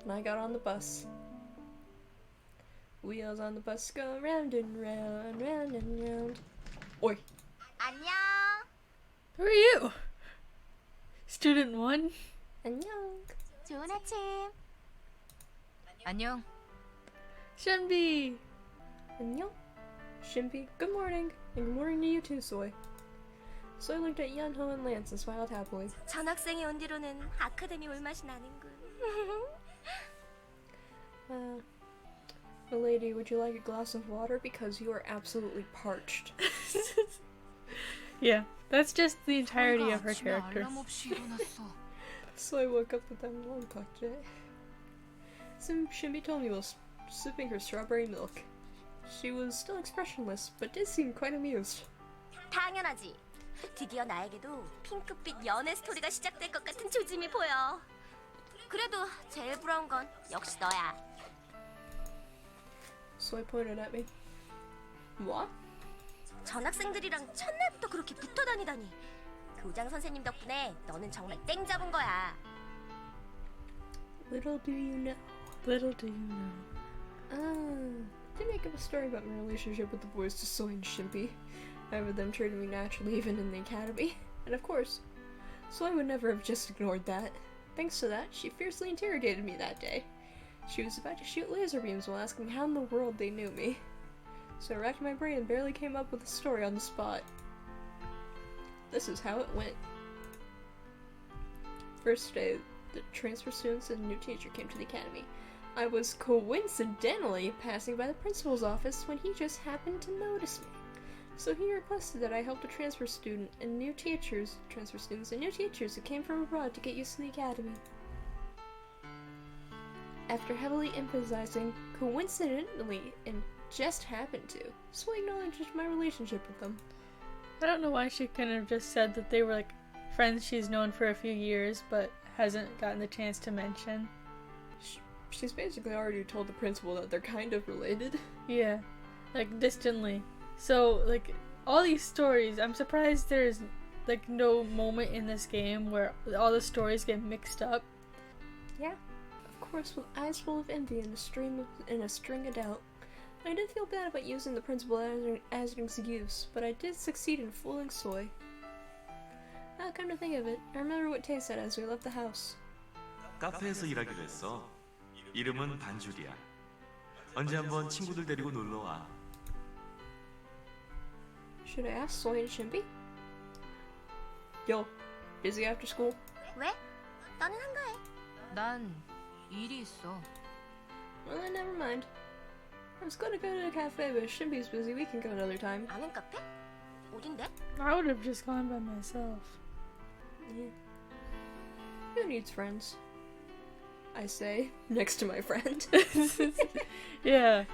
and I got on the bus. Wheels on the bus go round and round, round and round. Oi. 안녕. Who are you? Student 1? 안녕. 좋은 아침. 안녕. Shenbi! 안녕. Shimpi, good morning. And good morning to you too, Soy. Soy looked at Yeonho and Lance and smiled happily. 전학생이 온 뒤로는 아카데미 올 맛이 나는군. Milady, would you like a glass of water? Because you are absolutely parched. Yeah, that's just the entirety of her character. Soy woke up with that long cocktail. Shimbi told me while sipping her strawberry milk. She was still expressionless, but did seem quite amused. 당연하지. 드디어 나에게도 핑크빛 연애 스토리가 시작될 것 같은 조짐이 보여. 그래도 제일 부러운 건 역시 너야. Soy pointed at me. What? 전학생들이랑 첫날부터 그렇게 붙어 다니다니. 교장 선생님 덕분에 너는 정말 땡 잡은 거야. Little do you know. Little do you know. I did make up a story about my relationship with the boys to Soy and Shimpi. However, them treated me naturally even in the academy. And of course, Soy would never have just ignored that. Thanks to that, she fiercely interrogated me that day. She was about to shoot laser beams while asking how in the world they knew me. So I racked my brain and barely came up with a story on the spot. This is how it went. First day, the transfer students and a new teacher came to the academy. I was coincidentally passing by the principal's office when he just happened to notice me. So he requested that I help the transfer students and new teachers who came from abroad to get used to the academy. After heavily emphasizing coincidentally and just happened to, so I acknowledged my relationship with them. I don't know why she couldn't have just said that they were like friends she's known for a few years but hasn't gotten the chance to mention. She's basically already told the principal that they're kind of related. Yeah, like distantly. So like all these stories, I'm surprised there's like no moment in this game where all the stories get mixed up. Yeah, of course, with eyes full of envy and a string of doubt. I did feel bad about using the principal as an excuse, but I did succeed in fooling Soy. Now, come to think of it, I remember what Tay said as we left the house. 카페에서 일하기로 했어. 이름은 반줄이야. 언제 한번 친구들 데리고 놀러 와. Should I ask Soy and Shimpi? Yo, busy after school? 왜? 너는 한가해. 난 일이 있어. Well, then never mind. I was gonna go to a cafe, but if Shimpi's busy, we can go another time. 아는 카페? 어딘데? I would have just gone by myself. Yeah. Who needs friends? I say, next to my friend. Yeah.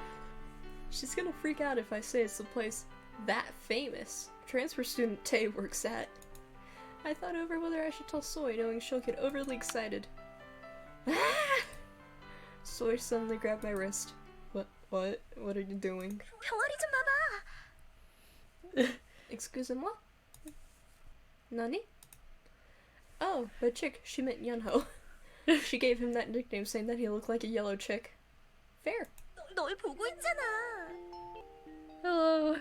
She's gonna freak out if I say it's the place that famous transfer student Tay works at. I thought over whether I should tell Soy, knowing she'll get overly excited. Ah! Soy suddenly grabbed my wrist. What? What are you doing? 병아리 좀 봐봐. Excusez-moi? Nani? Oh, the chick, she meant Yeonho. She gave him that nickname saying that he looked like a yellow chick. Fair. 널 보고 있잖아. Hello.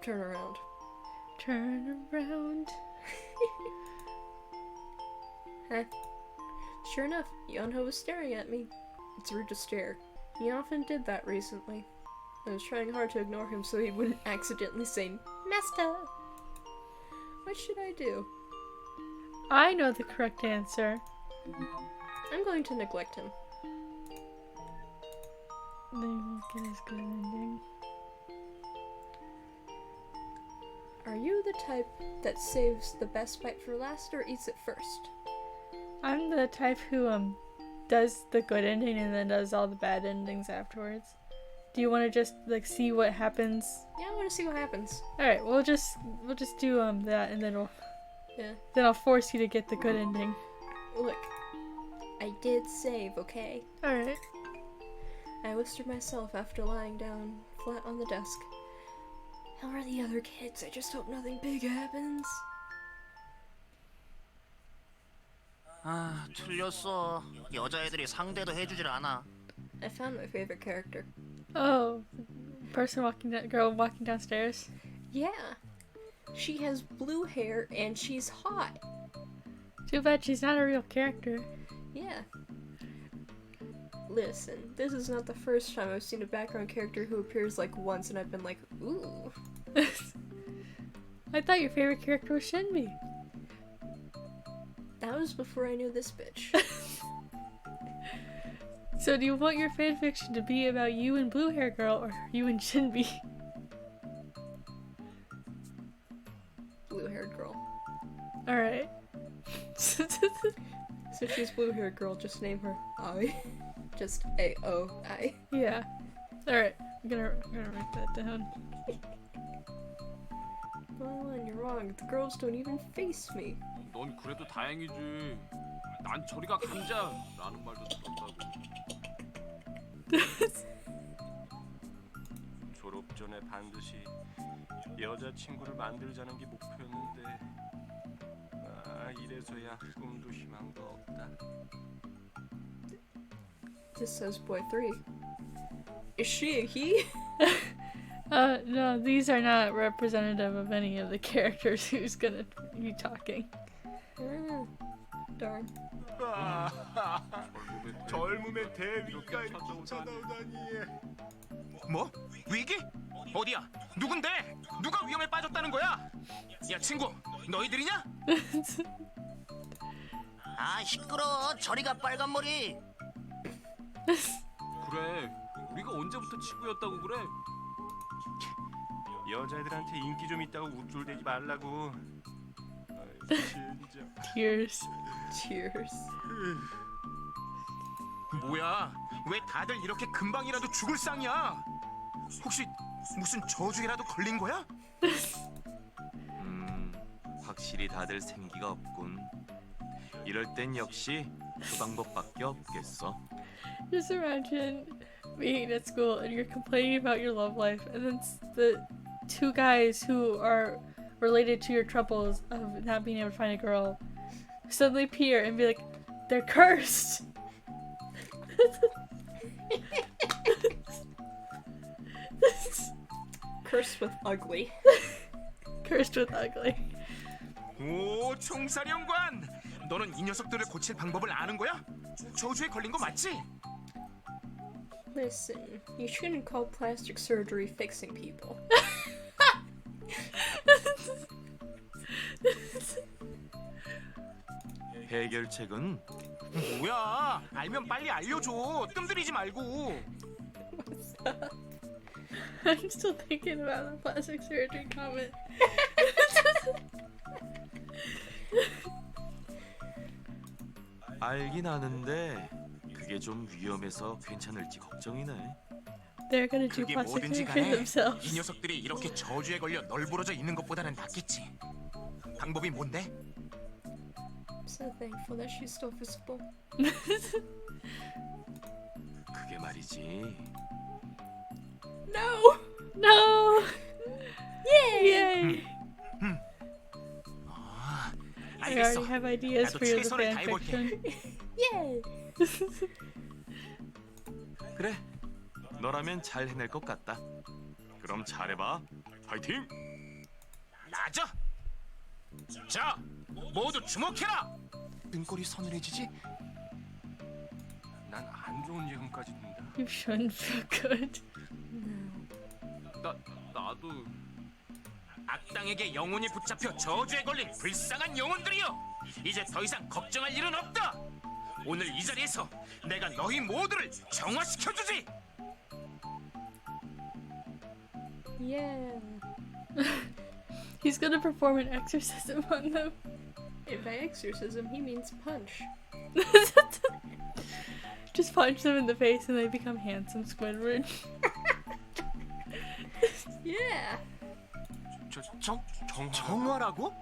Turn around. Turn around. Huh. Sure enough, Yeonho was staring at me. It's rude to stare. He often did that recently. I was trying hard to ignore him so he wouldn't accidentally say, Master! What should I do? I know the correct answer. I'm going to neglect him. Then you won't get his good ending. Are you the type that saves the best bite for last or eats it first? I'm the type who does the good ending and then does all the bad endings afterwards. Do you want to just like see what happens? Yeah, I want to see what happens. All right, we'll just do that, and then I'll force you to get the good ending. Look, I did save, okay? All right. I whispered myself after lying down flat on the desk. How are the other kids? I just hope nothing big happens. 아, 틀렸어. 여자애들이 상대도 해주질 않아. I found my favorite character. Oh, girl walking downstairs. Yeah. She has blue hair and she's hot. Too bad she's not a real character. Yeah. Listen, this is not the first time I've seen a background character who appears like once and I've been like, ooh. I thought your favorite character was Shinbi. That was before I knew this bitch. So do you want your fanfiction to be about you and Blue Hair Girl or you and Shinbi? Blue-haired girl. Alright. Since she's blue-haired girl, just name her I. Just A-O-I. Yeah. Alright. I'm gonna write that down. Oh, and you're wrong. The girls don't even face me. 넌 그래도 다행이지. 난 저리가 감자라는 말도 들었다고. 졸업 전에 반드시 여자친구를 만들자는 게 목표였는데 이래서야 꿈도 희망도 없다. This says boy 3. Is she a he? No, these are not representative of any of the characters who's gonna be talking. Darn. 젊음의 대위가 이렇게 찾아오다니. 뭐? 위기? 어디야? 누군데? 누가 위험에 빠졌다는 거야? 야, 친구, 너희들이냐? 아, 시끄러. 저리가 빨간 머리. 그래, 우리가 언제부터 친구였다고 그래? 여자애들한테 인기 좀 있다고 우쭐대지 말라고. 진짜. Tears. Cheers. 뭐야? 왜 다들 이렇게 금방이라도 죽을 상이야? 혹시 무슨 저주에라도 걸린 거야? 확실히 다들 생기가 없군. 이럴 땐 역시 그 방법밖에 없겠어. Just imagine being at school and you're complaining about your love life, and then the two guys who are related to your troubles of not being able to find a girl suddenly appear and be like, they're cursed! Cursed with ugly. Cursed with ugly. 오, 총사령관! 너는 이 녀석들을 고칠 방법을 아는 거야? 저주에 걸린 거 맞지? Listen, you shouldn't call plastic surgery fixing people. 해결책은 뭐야? 알면 빨리 알려줘. 뜸들이지 말고. I'm still thinking about the plastic surgery comment. 알긴 아는데 그게 좀 위험해서 괜찮을지 걱정이네. They're gonna do 그게 plastic 뭐든지 surgery 간에 themselves. 이 녀석들이 이렇게 저주에 걸려 널브러져 있는 것보다는 낫겠지. 방법이 뭔데? I'm so thankful that she's still visible. 그게 말이지. No! No! Yay! I 알겠어. already have ideas 나도 for your 최선을 다해볼게. fanfiction. Yay! 그래, 너라면 잘 해낼 것 같다. 그럼 잘해봐. 파이팅! 나자. 자, 모두 주목해라. 등골이 서늘해지지? 난 안 좋은 예감까지 든다. You shouldn't feel good. 나도 악당에게 영혼이 붙잡혀 저주에 걸린 불쌍한 영혼들이여, 이제 더 이상 걱정할 일은 없다. 오늘 이 자리에서 내가 너희 모두를 정화시켜주지. Yeah. He's gonna perform an exorcism on them. And by exorcism, he means punch. Just punch them in the face and they become handsome Squidward. Yeah! 정화라고?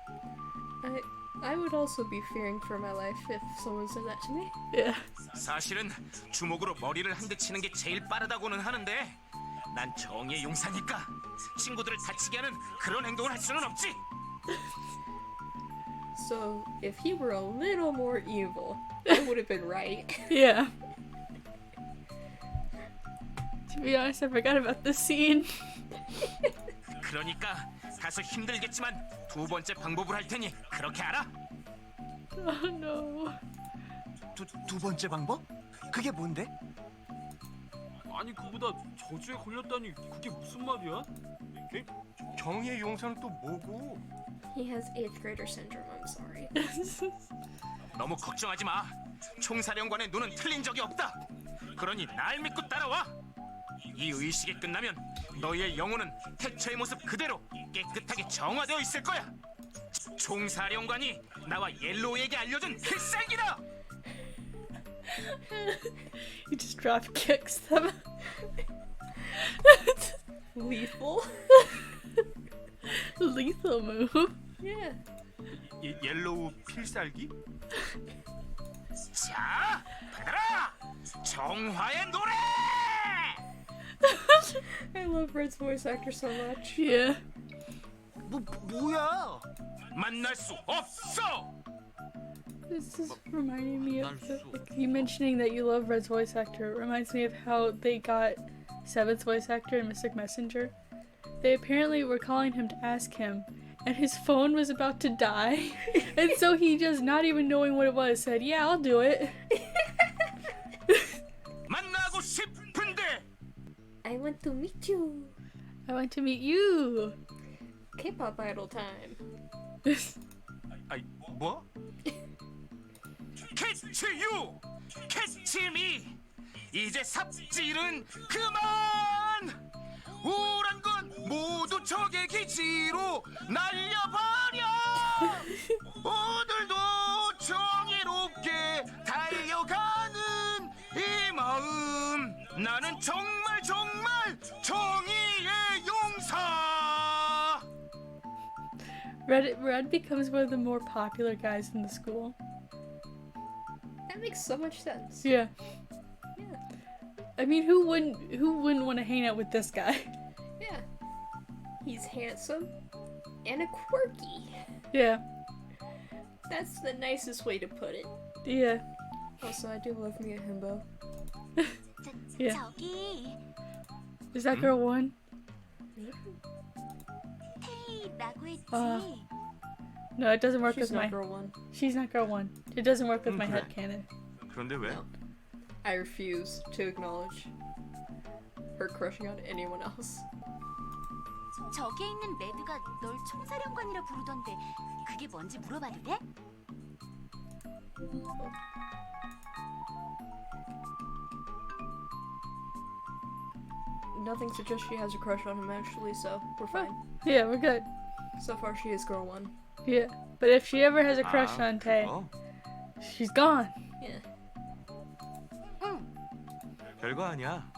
I would also be fearing for my life if someone said that to me. Yeah. 사실은 주먹으로 머리를 한 대 치는 게 제일 빠르다고는 하는데 난 정의의 용사니까 친구들을 다치게 하는 그런 행동을 할 수는 없지. So, if he were a little more evil, I would have been right. Yeah. To be honest, I forgot about this scene. 그러니까 다소 힘들겠지만 두 번째 방법을 할 테니 그렇게 알아? Oh no. 두 번째 방법? 그게 뭔데? 아니 그보다 저주에 걸렸다니 그게 무슨 말이야? 정의의 용사는 또 뭐고? He has 8th grader syndrome, I'm sorry. 너무 걱정하지 마. 총사령관의 눈은 틀린 적이 없다. 그러니 날 믿고 따라와. 이 의식이 끝나면 너희의 영혼은 태초의 모습 그대로 깨끗하게 정화되어 있을 거야. 총사령관이 나와 옐로우에게 알려준 필살기다. He just drop kicks them. Lethal? Lethal move. Yeah. 옐로우 필살기? 자, 받아라. 정화의 노래. I love Red's voice actor so much. Yeah. 뭐야? 만날 수 없어. This is reminding me of like, you mentioning that you love Red's voice actor. It reminds me of how they got Seven's voice actor in Mystic Messenger. They apparently were calling him to ask him, and his phone was about to die, and so he just not even knowing what it was said, "Yeah, I'll do it." 만나고 싶은데. I want to meet you. I want to meet you. K-pop idol time. 아이 뭐? 캐치 유, 캐치 미. 이제 삽질은 그만. 우울한 건 모두 적의 기지로 날려버려. 오늘도 정의롭게 달려가는 이 마음. 나는 정말 정의의 용사. Red becomes one of the more popular guys in the school. That makes so much sense. Yeah. Yeah. I mean, who wouldn't want to hang out with this guy? Yeah. He's handsome and quirky. Yeah. That's the nicest way to put it. Yeah. Also, I do love me a himbo. Yeah. 저기 Is that girl one? 테이라고 했지. No, it doesn't work She's with my. not girl one. She's not girl one. It doesn't work with my 그래. headcanon. 그런데 왜? No. I refuse to acknowledge her crushing on anyone else. 저기에 있는 레드가 널 총사령관이라 부르던데 그게 뭔지 물어봐도 돼? Nothing suggests she has a crush on him actually, so we're fine. Yeah, we're good. So far, she is girl one. Yeah. But if she ever has a crush 아, on Tae, 그거? she's gone. Yeah. 별거 아니야.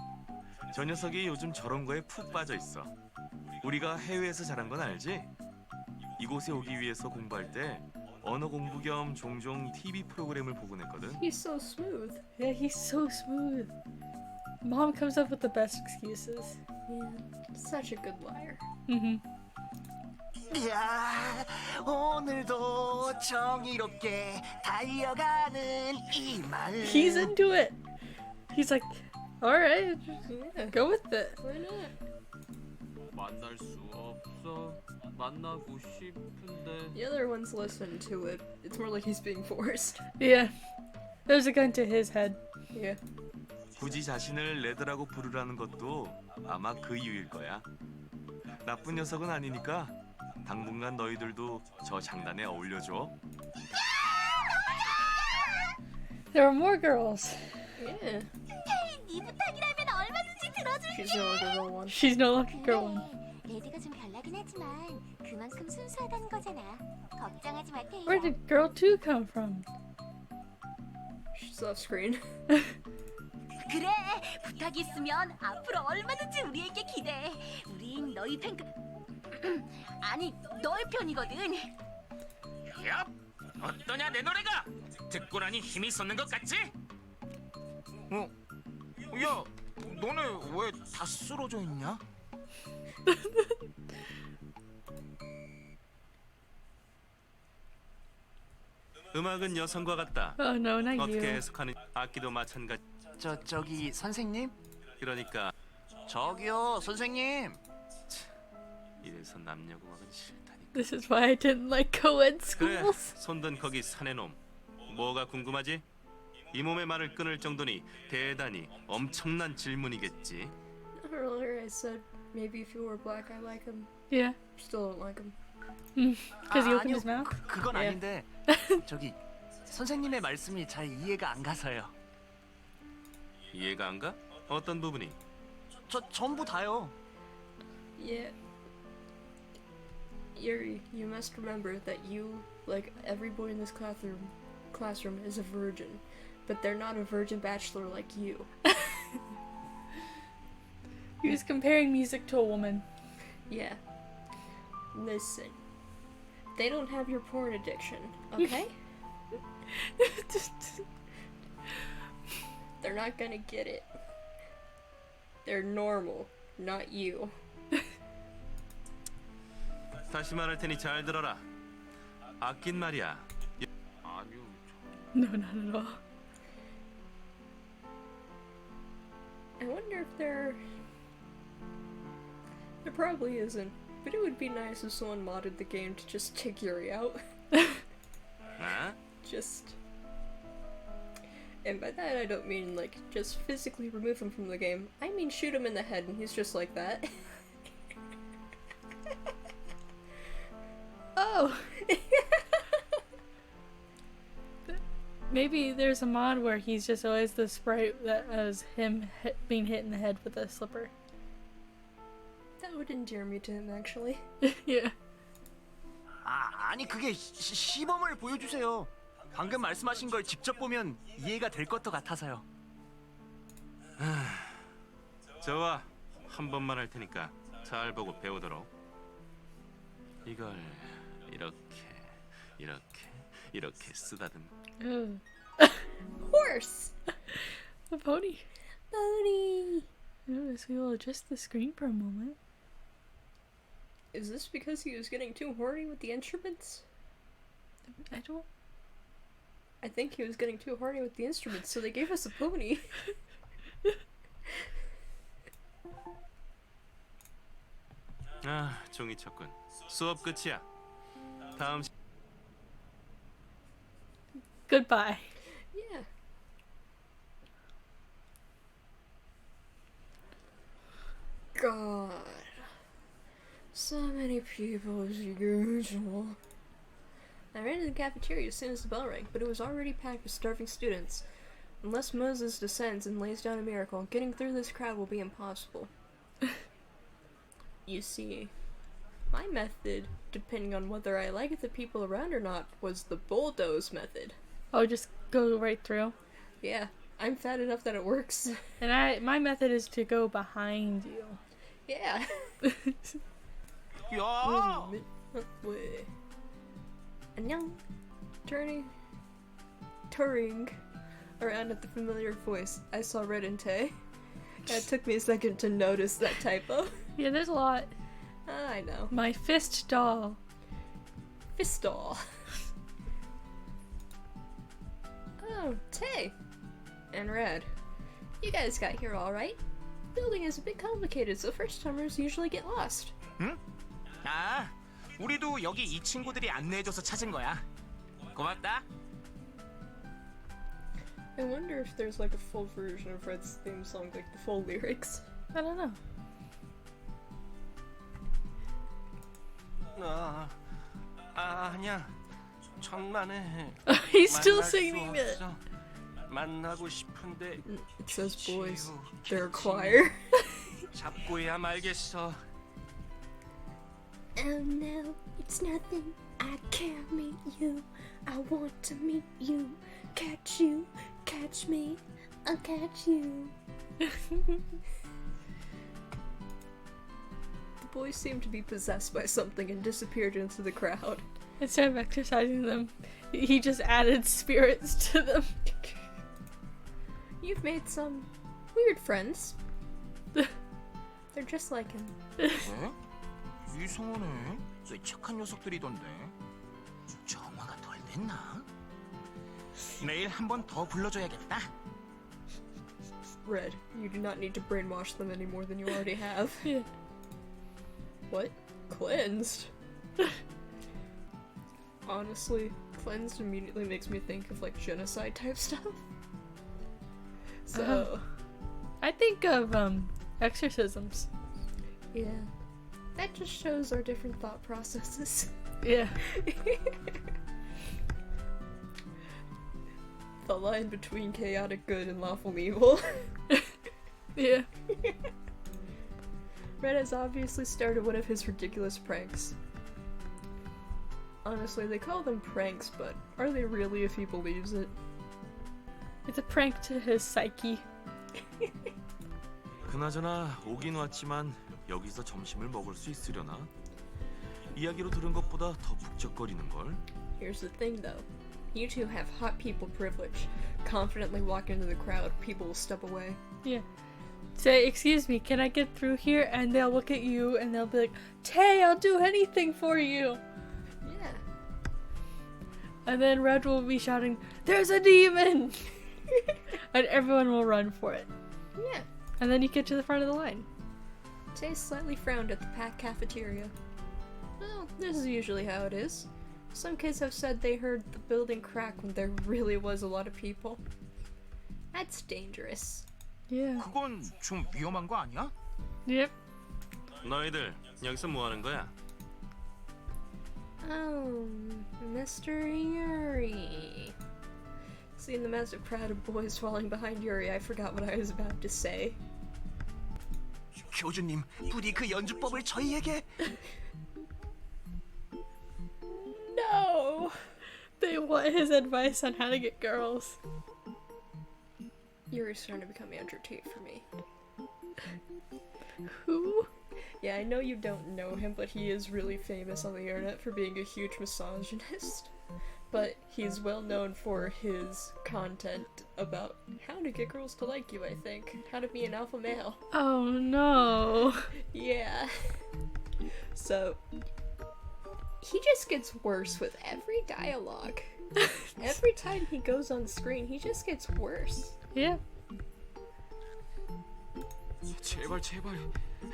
저 녀석이 요즘 저런 거에 푹 빠져 있어. 우리가 해외에서 자란 건 알지? 이곳에 오기 위해서 공부할 때 언어 공부 겸 종종 TV 프로그램을 보곤 했거든. He's so smooth. Yeah, he's so smooth. Mom comes up with the best excuses. Yeah. Such a good liar. Mm-hmm. 야, 오늘도 정의롭게 달려가는 이 마음. He's into it. He's like, all right, Yeah. go with it. Why not? 만날 수 없어. 만나고 싶은데. The other ones listen to it. It's more like he's being forced. Yeah. There's a gun to his head. Yeah. 굳이 자신을 레드라고 부르라는 것도 아마 그 이유일 거야. 나쁜 녀석은 아니니까 당분간 너희들도 저 장단에 어울려줘. There are more girls. Yeah. 네 부탁이라면 얼마든지 들어줄게. She's no longer girl one. She's no longer girl one. 레드가 좀 별나긴 하지만 그만큼 순수하다는 거잖아. 걱정하지 마, 테이야. Where did girl 2 come from? She's off screen. 그래, 부탁이 있으면 앞으로 얼마든지 우리에게 기대해. 우린 너희 팬 아니, 너희 편이거든. 야, 어떠냐 내 노래가? 듣고 나니 힘이 솟는 것 같지? 야, 너네 왜 다 쓰러져 있냐? 음악은 여성과 같다. Oh no, not 어떻게 you. 해석하는 악기도 마찬가지. 저기 선생님? 그러니까 저기요 선생님. 이래서 남녀공학은 싫다니까. This is why I didn't like co-ed 그래, schools. 손든 거기 사내놈. 뭐가 궁금하지? 이 몸의 말을 끊을 정도니 대단히 엄청난 질문이겠지. Earlier I said maybe if you were black I like him. Yeah, Still don't like him. because he opened 아니요, his mouth. 그건 예. 아닌데 저기 선생님의 말씀이 잘 이해가 안 가서요. 이해가 안 가? 어떤 부분이? 저 전부 다요. Yeah. Yuri, you must remember that you, like every boy in this classroom is a virgin, but they're not a virgin bachelor like you. He was comparing music to a woman. Yeah. Listen. They don't have your porn addiction, okay? They're not gonna get it. They're normal, not you. 다시 말할 테니 잘 들어라. 악긴 말이야. 아니요. No, not at all. I wonder if there probably isn't, but it would be nice if someone modded the game to just take Yuri out. 아? Just... And by that I don't mean, like, just physically remove him from the game. I mean shoot him in the head and he's just like that. Oh! Maybe there's a mod where he's just always the sprite that has him being hit in the head with a slipper. That would endear me to him, actually. Yeah. 아니 그게 시범을 보여주세요. 방금 말씀하신 걸 직접 보면 이해가 될 것도 같아서요. 좋아. 한 번만 할 테니까 잘 보고 배우도록. 이걸 이렇게 쓰다듬. Ooh. Horse! The pony. Pony! Notice we will adjust the screen for a moment. Is this because he was getting too horny with the instruments? I don't. I think he was getting too horny with the instruments, so they gave us a pony. 아, 종이 쳤군. 수업 끝이야. 다음 Goodbye. Yeah. God. So many people as usual. I ran to the cafeteria as soon as the bell rang, but it was already packed with starving students. Unless Moses descends and lays down a miracle, getting through this crowd will be impossible. You see, my method, depending on whether I like the people around or not, was the bulldoze method. Oh, just go right through. Yeah, I'm fat enough that it works. And my method is to go behind you. Yeah. 야! Wait. 안녕. Touring around at the familiar voice, I saw Red and Tay. It took me a second to notice that typo. Yeah, there's a lot. I know. My fist doll. Fistol. Oh, Tay. And Red. You guys got here alright. Building is a bit complicated, so first-timers usually get lost. 응? 아, 우리도 여기 이 친구들이 안내해줘서 찾은 거야. 고맙다. I wonder if there's like a full version of Red's theme song, like the full lyrics. I don't know. 아니야. 천만에 He's still 만날 수 singing it. 없어. 만나고 싶은데 It says boys. 지우, They're a 지우. choir. 잡고야 말겠어. Oh no, it's nothing. I can't meet you. I want to meet you. Catch you, catch me. I'll catch you. The boys seemed to be possessed by something and disappeared into the crowd. Instead of exercising them, he just added spirits to them. You've made some weird friends. They're just like him. 에? 이상하네. 왜 착한 녀석들이던데. 정화가 덜 됐나? 내일 한 번 더 불러줘야겠다. Red, you do not need to brainwash them any more than you already have. Yeah. What? Cleansed? Honestly, cleansed immediately makes me think of like genocide type stuff. So, I think of exorcisms. yeah. That just shows our different thought processes. Yeah. The line between chaotic good and lawful evil. Yeah. Red has obviously started one of his ridiculous pranks. Honestly, they call them pranks, but are they really if he believes it? It's a prank to his psyche. 그나저나 오긴 왔지만 여기서 점심을 먹을 수 있으려나? 이야기로 들은 것보다 더 북적거리는 걸. Here's the thing though. You two have hot people privilege. Confidently walk into the crowd, people will step away. Yeah. Say, excuse me, can I get through here? And they'll look at you and they'll be like, Tay, I'll do anything for you. Yeah. And then Red will be shouting, there's a demon! And everyone will run for it. Yeah. And then you get to the front of the line. Tay slightly frowned at the packed cafeteria. Well, this is usually how it is. Some kids have said they heard the building crack when there really was a lot of people. That's dangerous. Yeah. 그건 좀 위험한 거 아니야? Yep. 너희들 여기서 뭐 하는 거야? Oh, Mr. Yuri. Seeing the massive crowd of boys falling behind Yuri, I forgot what I was about to say. 교주님, 부디 그 연주법을 저희에게. No! They want his advice on how to get girls. Yuri's starting to become Andrew Tate for me. Who? Yeah, I know you don't know him, but he is really famous on the internet for being a huge misogynist. But he's well known for his content about how to get girls to like you, I think. How to be an alpha male. Oh no. Yeah. So, he just gets worse with every dialogue. Every time he goes on screen, he just gets worse. Yeah. 제발 제발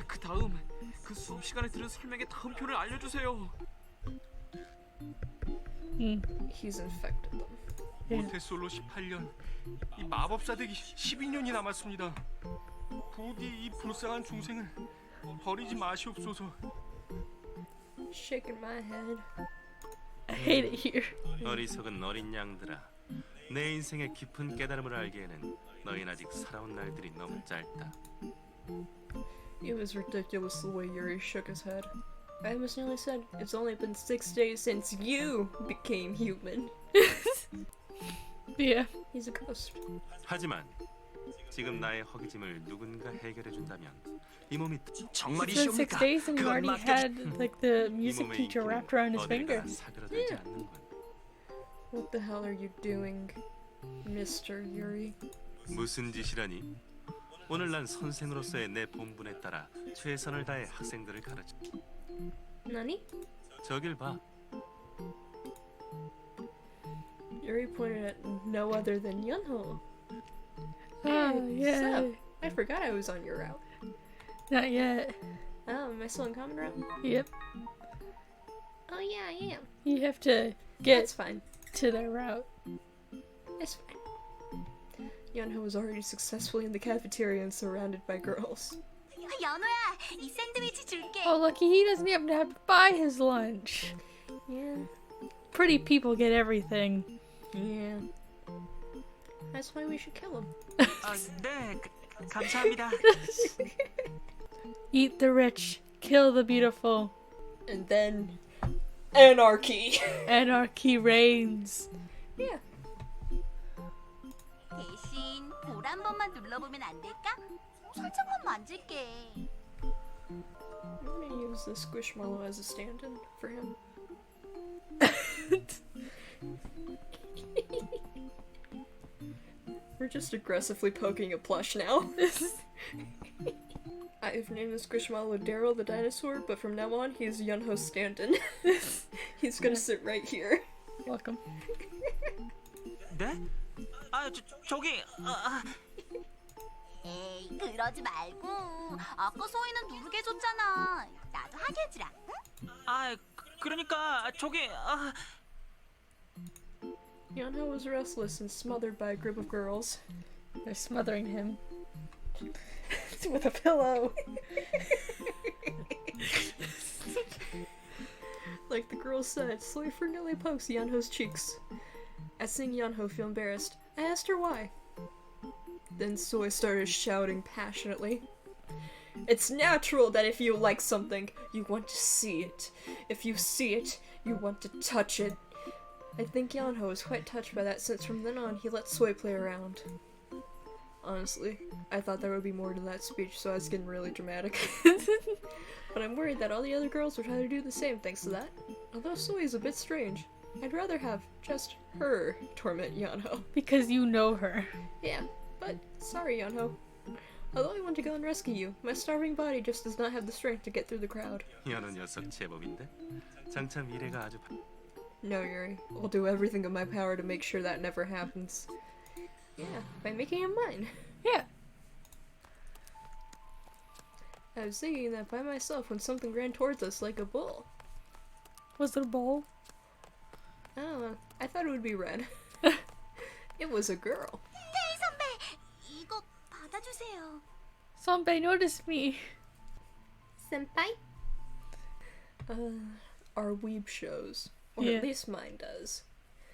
그 다음 그 수업 시간에 들은 설명의 다음표를 알려주세요. He's infected them. 모태솔로 18년, 이 마법사 되기 12년이 남았습니다. 부디 이 불쌍한 중생을 버리지 마시옵소서. Shaking my head. I hate it here. 어리석은 어린 양들아. 내 인생의 깊은 깨달음을 알기에는 너희는 아직 살아온 날들이 너무 짧다. It was ridiculous the way Yuri shook his head. I almost nearly said, it's only been 6 days since you became human. Yeah. He's a ghost. 하지만 지금 나의 허기짐을 누군가 해결해준다면 이 몸이 It's been 6 정말이시옵니까? days and you 그건 already 맡겨주. had like the 이 music 몸의 teacher 인기는 wrapped around his 어딜 finger. 가나 사그러들지 않는군. What the hell are you doing, Mr. Yuri? 무슨 짓이라니? 오늘 난 선생으로서의 내 본분에 따라 최선을 다해 학생들을 가르쳐. Nani? 저길 봐. Yuri pointed at no other than Yeonho. Oh, yeah. Sup? I forgot I was on your route. Not yet. Oh, am I still in common route? Yep. Oh yeah, I am. You have to get That's fine. to their route. It's fine. Yeonho was already successfully in the cafeteria and surrounded by girls. 연호야, 이 샌드위치 줄게. Oh, lucky he doesn't even have to buy his lunch. Yeah. Pretty people get everything. Yeah. That's why we should kill him. 네, 감사합니다. Eat the rich, kill the beautiful. And then... Anarchy! Anarchy reigns. Yeah. 대신 볼 한 번만 눌러보면 안 될까? 살짝만 만질게. I'm gonna use the Squishmallow as a stand-in for him. We're just aggressively poking a plush now. I've named the Squishmallow Daryl the dinosaur, but from now on he's Yeonho's stand-in. He's gonna sit right here. Welcome. 네? 저기 에이, 그러지 말고. 아까 소희는 누르게 해줬잖아. 나도 하게 해주라. 응? 그러니까 저기 Yeonho was restless and smothered by a group of girls. They're smothering him with a pillow. Like the girls said, Soy frequently pokes Yeonho's cheeks. At seeing Yeonho feel embarrassed, I asked her why. Then Soy started shouting passionately. It's natural that if you like something, you want to see it. If you see it, you want to touch it. I think Yeonho was quite touched by that since from then on he let Soy play around. Honestly, I thought there would be more to that speech, so I was getting really dramatic. But I'm worried that all the other girls will try to do the same thanks to that. Although Soy is a bit strange, I'd rather have just her torment Yeonho. Because you know her. Yeah, but sorry, Yeonho. Although I want to go and rescue you, my starving body just does not have the strength to get through the crowd. 연호 녀석 제법인데? 장차 미래가 아주 No, Yuri. I'll do everything in my power to make sure that never happens. Yeah, by making him mine. Yeah. I was thinking that by myself when something ran towards us like a bull. Was it a bowl? I don't know. I thought it would be red. It was a girl. 테이 선배, 이거 받아주세요. Sonbei noticed me. Senpai? Our weeb shows. Or Yeah. at least mine does.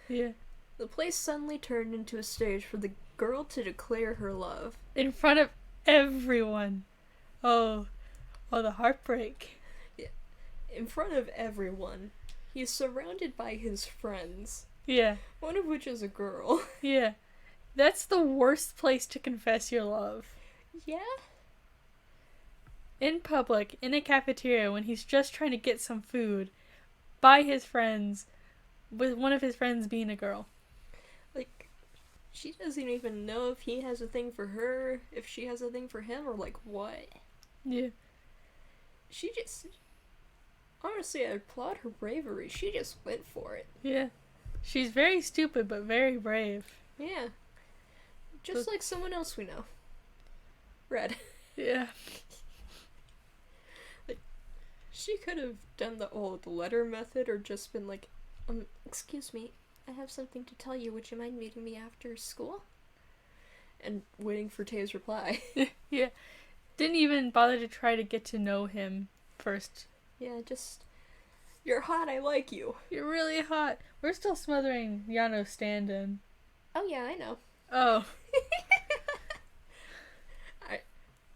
Yeah. The place suddenly turned into a stage for the girl to declare her love. In front of everyone. Oh, the heartbreak. In front of everyone. He's surrounded by his friends. Yeah. One of which is a girl. Yeah. That's the worst place to confess your love. Yeah? In public, in a cafeteria, when he's just trying to get some food, by his friends, with one of his friends being a girl. Like, she doesn't even know if he has a thing for her, if she has a thing for him, or like what. Yeah. She just... Honestly, I applaud her bravery. She just went for it. Yeah. She's very stupid, but very brave. Yeah. Just like someone else we know. Red. Yeah. She could have done the old letter method or just been like, excuse me, I have something to tell you. Would you mind meeting me after school? And waiting for Tae's reply. Yeah. Didn't even bother to try to get to know him first. Yeah, just, you're hot, I like you. You're really hot. We're still smothering Yeonho's stand-in. Oh yeah, I know. Oh.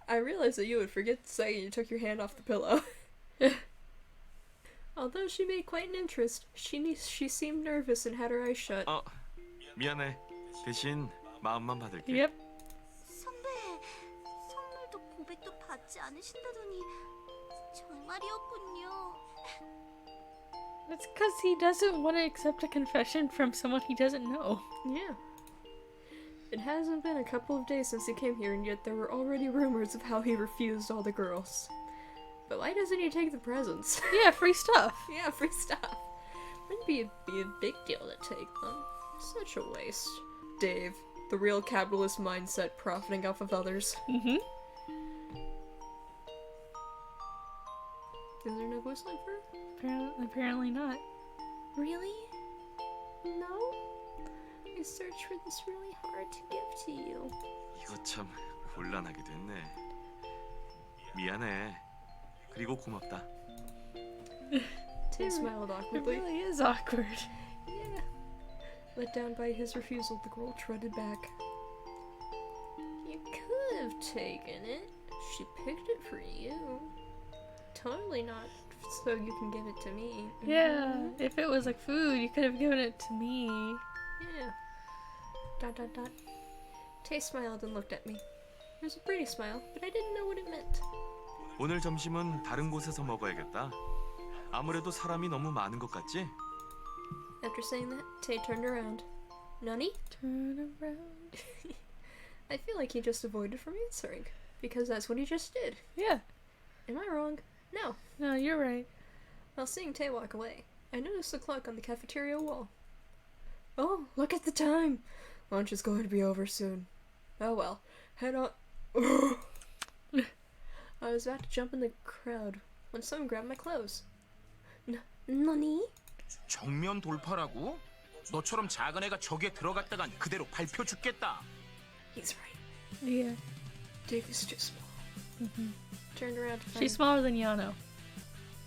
I realized that you would forget the second you took your hand off the pillow. Although she made quite an interest, she seemed nervous and had her eyes shut. 미안해. 대신 마음만 받을게. Yep. 선배, 선물도 고백도 받지 않으신다더니 정말이었군요. It's because he doesn't want to accept a confession from someone he doesn't know. Yeah. It hasn't been a couple of days since he came here, and yet there were already rumors of how he refused all the girls. But why doesn't he take the presents? Yeah, free stuff. Yeah, free stuff. Wouldn't be a big deal to take them. Such a waste. Dave, the real capitalist mindset profiting off of others. Mm-hmm. Is there no whistling for her? Apparently not. Really? No? I searched for this really hard to give to you. 이거 참 곤란하게 됐네. 미안해. 그리고 고맙다. Tae smiled It awkwardly. really is awkward. Yeah. Let down by his refusal, the girl trotted back. You could have taken it. She picked it for you. Totally not so you can give it to me. Yeah, if it was like food, you could have given it to me. Yeah. ... Tae smiled and looked at me. It was a pretty smile, but I didn't know what it meant. 오늘 점심은 다른 곳에서 먹어야겠다. 아무래도 사람이 너무 많은 것 같지? After saying that, Tae turned around. Nani? Turn around. I feel like he just avoided from answering, because that's what he just did. Yeah. Am I wrong? No. No, you're right. While seeing Tae walk away, I noticed the clock on the cafeteria wall. Oh, look at the time! Lunch is going to be over soon. Oh well, head on. I was about to jump in the crowd when someone grabbed my clothes. 너니? 정면 돌파라고? 너처럼 작은 애가 저기에 들어갔다간 그대로 밟혀 죽겠다. He's right. Yeah. Duke is too small. Turned around to find. She's smaller than Yeonho.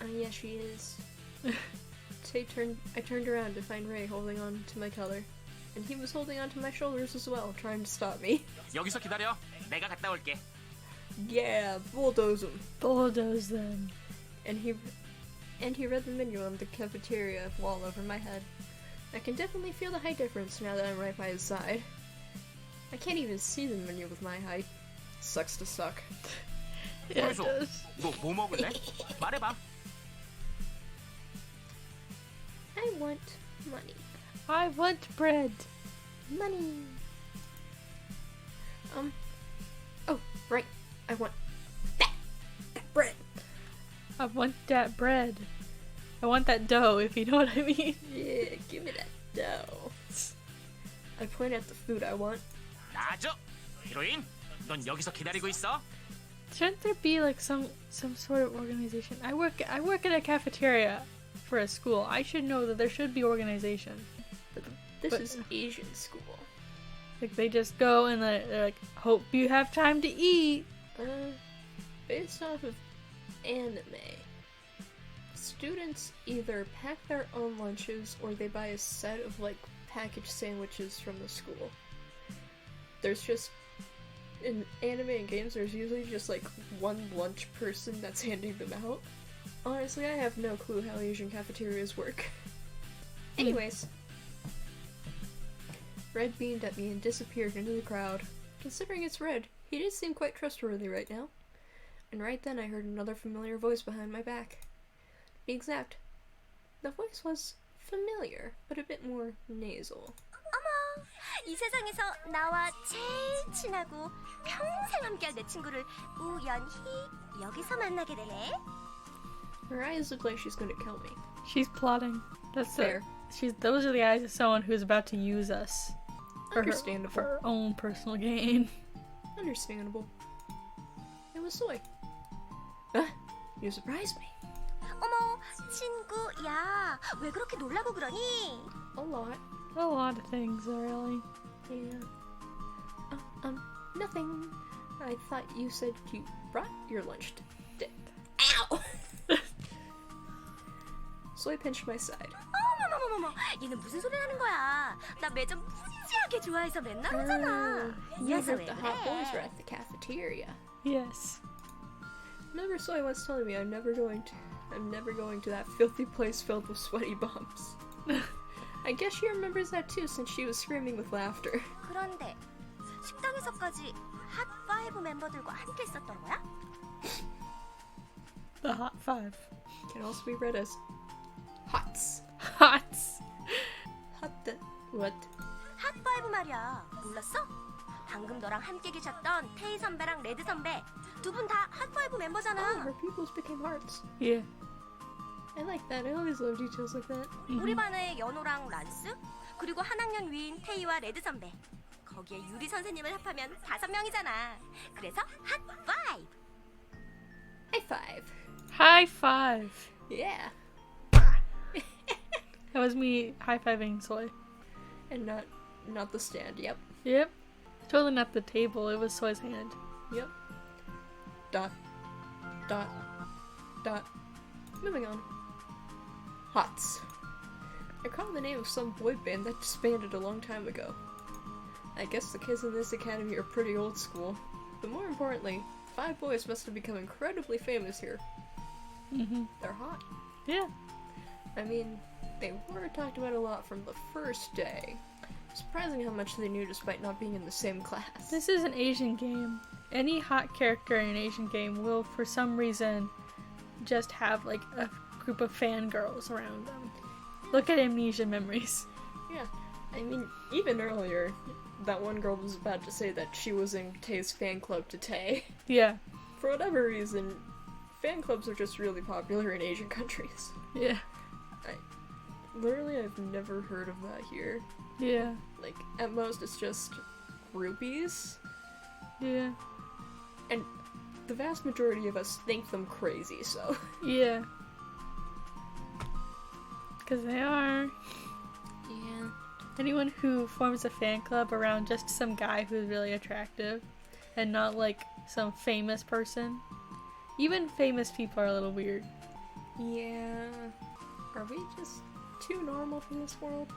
Yeah, she is. I turned around to find Ray holding on to my collar, and he was holding onto my shoulders as well, trying to stop me. 여기서 기다려. 내가 갔다 올게. Yeah, bulldoze him. Bulldoze them. And he read the menu on the cafeteria wall over my head. I can definitely feel the height difference now that I'm right by his side. I can't even see the menu with my height. Sucks to suck. Yeah, it 그래서 does. 너 뭐 먹을래? 말해봐. I want money. I want bread. Money. Oh, right. I want that bread. I want that bread. I want that dough, if you know what I mean. Yeah, give me that dough. I point at the food I want. 나줘. 히로인, 넌 여기서 기다리고 있어. Shouldn't there be like some sort of organization? I work in a cafeteria for a school. I should know that there should be organization. This But- is Asian school. Like they just go and they're like, hope you have time to eat. Based off of anime, students either pack their own lunches or they buy a set of like packaged sandwiches from the school. There's just in anime and games there's usually just like one lunch person that's handing them out. Honestly, I have no clue how Asian cafeterias work. Anyways, Red beamed at me and disappeared into the crowd. Considering it's Red, he did seem quite trustworthy right now. And right then I heard another familiar voice behind my back. To be exact, the voice was familiar, but a bit more nasal. 어머, 이 세상에서 나와 제일 친하고 평생 함께할 내 친구를 우연히 여기서 만나게 되네. Her eyes look like she's gonna kill me. She's plotting. That's Fair. Those are the eyes of someone who's about to use us. Understandable. For her own personal gain. Understandable. It was Soy. You surprised me. 어머, 친구야, 왜 그렇게 놀라고 그러니? A lot. A lot of things, really. Yeah. Nothing. I thought you said you brought your lunch today. Ow! Soy pinched my side. 어머머머머머, 얘는 무슨 소리 하는 거야? 나 매점 무지하게 좋아해서 맨날 오잖아. You 이어서 heard 왜 the hot boys were 그래? at the cafeteria. Yes. Remember Soy once telling me I'm never going to that filthy place filled with sweaty bums. I guess she remembers that too since she was screaming with laughter. 그런데 식당에서까지 핫5 멤버들과 함께 있었던 거야? The hot five. Can also be read as hots. Hots. Hot the what? 핫5 말이야. 몰랐어? 방금 너랑 함께 계셨던 테이 선배랑 레드 선배 두 분 다 핫5 Oh, 멤버잖아. her pupils became hearts. Yeah. I like that. I always love details like that. 우리 반의 연호랑 란스 그리고 한 학년 위인 테이와 레드 선배 거기에 유리 선생님을 합하면 5명이잖아. 그래서 핫5. High five. High five. Yeah. That was me high-fiving Soy. And not the stand. Yep. Yep. Totally not the table, it was Soy's hand. Yep. Dot. Dot. Dot. Moving on. Hots. I called the name of some boy band that disbanded a long time ago. I guess the kids in this academy are pretty old school. But more importantly, 5 boys must have become incredibly famous here. They're hot. Yeah. I mean, they were talked about a lot from the first day. Surprising how much they knew despite not being in the same class. This is an Asian game. Any hot character in an Asian game will, for some reason, just have like a group of fangirls around them. Look at Amnesia Memories. Yeah, I mean, even earlier, that one girl was about to say that she was in Tae's fan club to Tae. Yeah. For whatever reason, fan clubs are just really popular in Asian countries. Yeah. Literally, I've never heard of that here. Yeah. Like, at most, it's just groupies. Yeah. And the vast majority of us think them crazy, so. Yeah. Because they are. Yeah. Anyone who forms a fan club around just some guy who's really attractive and not like some famous person. Even famous people are a little weird. Yeah. Are we just too normal for this world?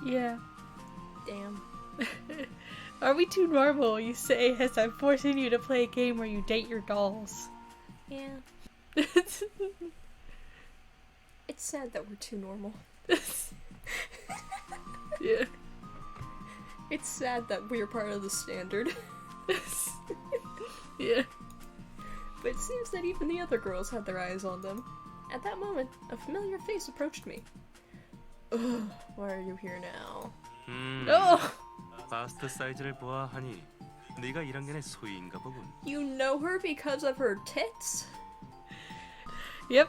Yeah. Damn. Are we too normal, you say, as I'm forcing you to play a game where you date your dolls? Yeah. It's sad that we're too normal. Yeah. It's sad that we're part of the standard. Yeah. But it seems that even the other girls had their eyes on them. At that moment, a familiar face approached me. Ugh, why are you here now? Oh! 바스트 사이즈를 보아하니 네가 1학년의 소희인가 보군. You know her because of her tits? Yep.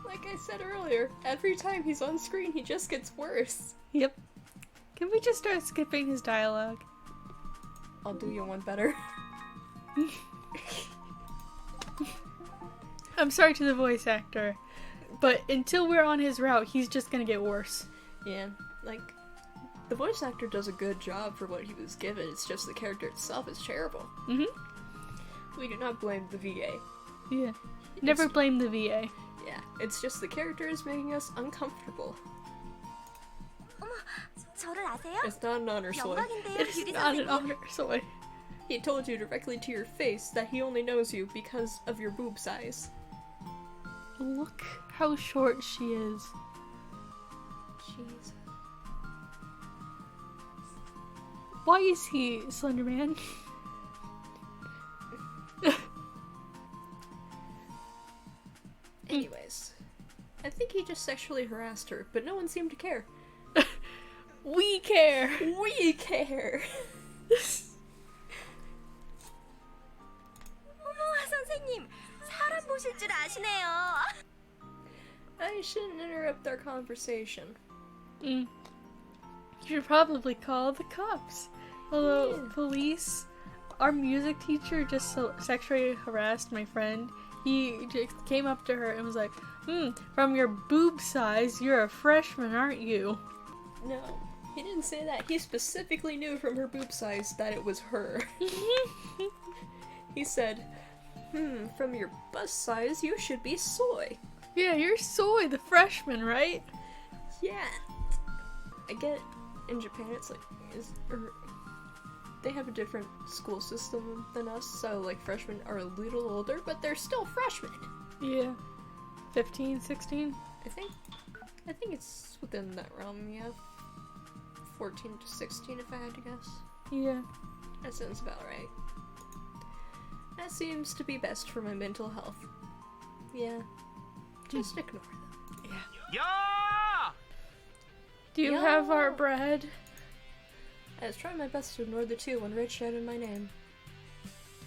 Like I said earlier, every time he's on screen, he just gets worse. Yep. Can we just start skipping his dialogue? I'll do you one better. I'm sorry to the voice actor, but until we're on his route, he's just gonna get worse. Yeah, like, the voice actor does a good job for what he was given, it's just the character itself is terrible. Mm-hmm. We do not blame the VA. Yeah. Never blame the VA. Yeah, it's just the character is making us uncomfortable. 어머, 저를 아세요? It's not an honor, Soy. 영광인데요, It's 뷰리 not an 선생님. honor, Soy. He told you directly to your face that he only knows you because of your boob size. Look how short she is. Jeez. Why is he Slenderman? Anyways, I think he just sexually harassed her, but no one seemed to care. We care! We care! 어머, 선생님. 사람 보실 줄 아시네요. I shouldn't interrupt our conversation. You should probably call the cops. Although, Yeah. police, our music teacher just sexually harassed my friend. He just came up to her and was like, from your boob size, you're a freshman, aren't you? No, he didn't say that. He specifically knew from her boob size that it was her. He said, from your bust size, you should be Soy. Yeah, you're Soy, the freshman, right? Yeah. I get in Japan it's like, they have a different school system than us, so like freshmen are a little older, but they're still freshmen. Yeah. 15, 16? I think it's within that realm, yeah. 14 to 16 if I had to guess. Yeah. That sounds about right. That seems to be best for my mental health. Yeah. Just ignore them. 야! Do you Yo! have our bread? I was trying my best to ignore the two when Red shouted my name.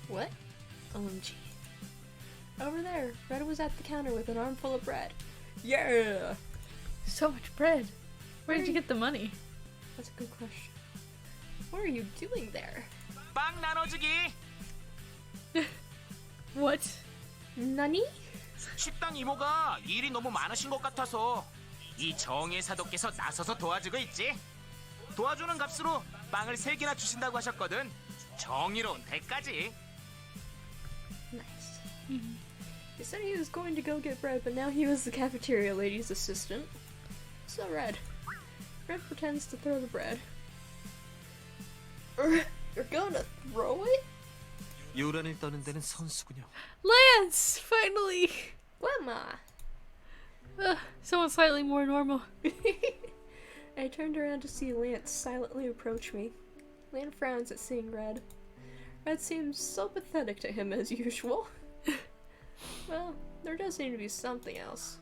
What? OMG. Over there, Red was at the counter with an armful of bread. Yeah! So much bread. Where did you get the money? That's a good question. What are you doing there? 빵 나눠주기. What? Nani? 식당 이모가 일이 너무 많으신 것 같아서 이 정의 사도께서 나서서 도와주고 있지. 도와주는 값으로 빵을 3개나 주신다고 하셨거든. 정의로운 대가지. Nice. He said he was going to go get bread, but now he was the cafeteria lady's assistant. So Red. Red pretends to throw the bread. You're gonna throw it? 요란을 떠는 데는 선수군요. Lance! Finally! Lemma! Someone slightly more normal. I turned around to see Lance silently approach me. Lance frowns at seeing Red. Red seems so pathetic to him as usual. Well, there does seem to be something else.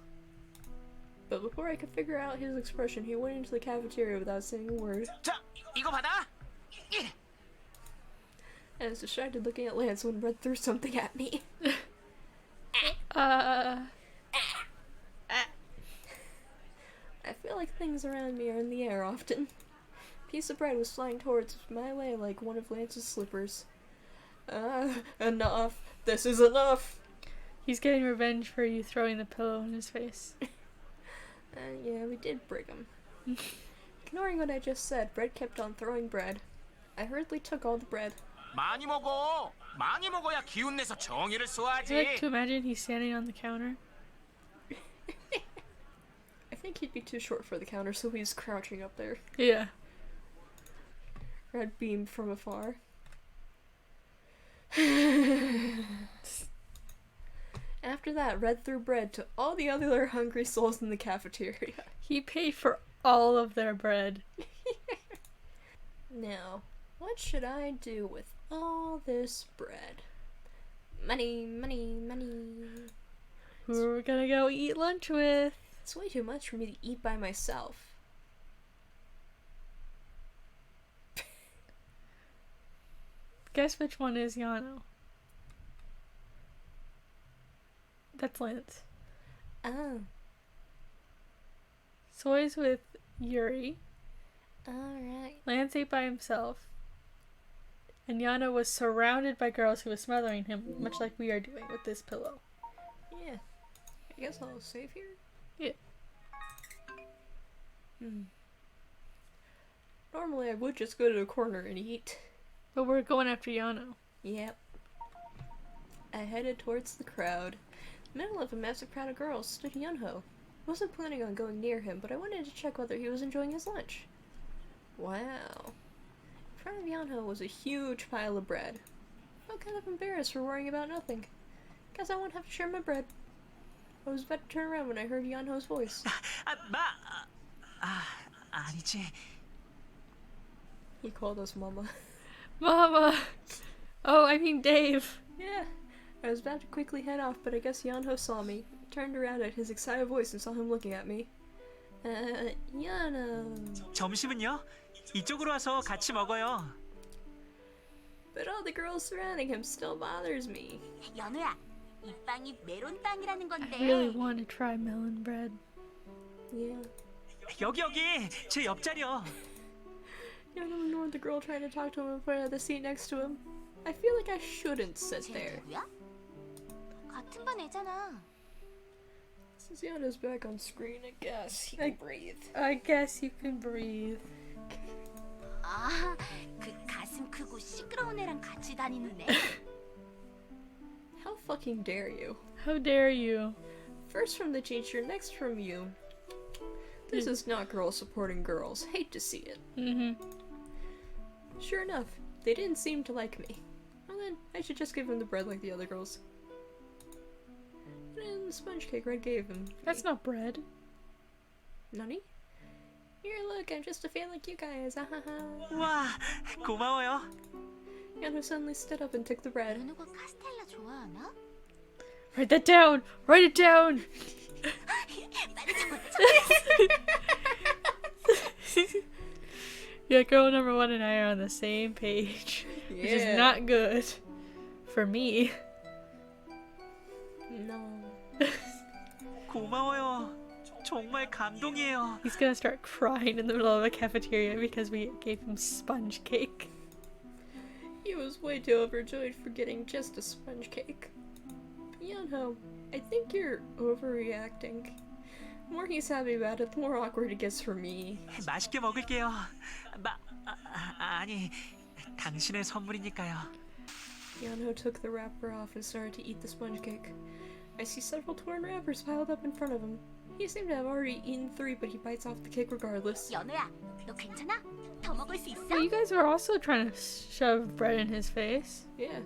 But before I could figure out his expression, he went into the cafeteria without saying a word. 자, 이거 받아. I was distracted looking at Lance when Red threw something at me. things around me are in the air often. A piece of bread was flying towards my way like one of Lance's slippers. Enough. This is enough. He's getting revenge for you throwing the pillow in his face. Yeah, we did brig him. Ignoring what I just said, Bread kept on throwing bread. I hurriedly took all the bread. 많이 먹어. 많이 먹어야 기운 내서 정의를 I 쏘아야지. like to imagine he's standing on the counter. I think he'd be too short for the counter, so he's crouching up there. Yeah. Red beamed from afar. After that, Red threw bread to all the other hungry souls in the cafeteria. He paid for all of their bread. Now, what should I do with all this bread? Money, money, money. Who are we gonna go eat lunch with? It's way too much for me to eat by myself. Guess which one is Yeonho? That's Lance. Oh, Soy's with Yuri. alright. Lance ate by himself. And Yeonho was surrounded by girls who were smothering him, much like we are doing with this pillow. Yeah. I guess I'll save here? Yeah. Normally I would just go to the corner and eat. But we're going after Yeonho. Yep. I headed towards the crowd. In the middle of a massive crowd of girls stood Yeonho. Wasn't planning on going near him, but I wanted to check whether he was enjoying his lunch. Wow. In front of Yeonho was a huge pile of bread. I felt kind of embarrassed for worrying about nothing. Guess I won't have to share my bread. I was about to turn around when I heard Yeonho's voice. 아니지. He called us Mama. Mama! Oh, I mean Dave. Yeah. I was about to quickly head off, but I guess Yeonho saw me. Turned around at his excited voice and saw him looking at me. Yeonho. 점심은요? 이쪽으로 와서 같이 먹어요. But all the girls surrounding him still bothers me. 연우야, 이 빵이 메론 빵이라는 건데. I really want to try melon bread. Yeah. 여기 제 옆자리요. Yeonho ignored the girl trying to talk to him and pointed at the seat next to him. I feel like I shouldn't sit 쟤 there. 누구야? 같은 반 애잖아. Since Yeonho's back on screen, I guess he can breathe. I guess you can breathe. 아, 그 가슴 크고 시끄러운 애랑 같이 다니는 애? How fucking dare you? How dare you? First from the teacher, next from you. This is not girls supporting girls. Hate to see it. Sure enough, they didn't seem to like me. Well then, I should just give him the bread like the other girls. And the sponge cake Red gave him. That's not bread. Nani? Here, look, I'm just a fan like you guys. 와, 고마워요. Yeonho suddenly stood up and took the bread. 연우가 카스텔라 좋아하나? Write that down! Write it down! 빨리 적어. Yeah, girl number 1 and I are on the same page. Which is not good. For me. No. 고마워요. 정말 감동이에요. He's gonna start crying in the middle of a cafeteria because we gave him sponge cake. He was way too overjoyed for getting just a sponge cake. Yeonho, I think you're overreacting. The more he's happy about it, the more awkward it gets for me. 맛있게 먹을게요. 아니, 당신의 선물이니까요. Yeonho took the wrapper off and started to eat the sponge cake. I see several torn wrappers piled up in front of him. He seemed to have already eaten 3, but he bites off the cake regardless. 연우야, 너 괜찮아? 더 먹을 수 있어? Well, you guys were also trying to shove bread in his face. Yeah.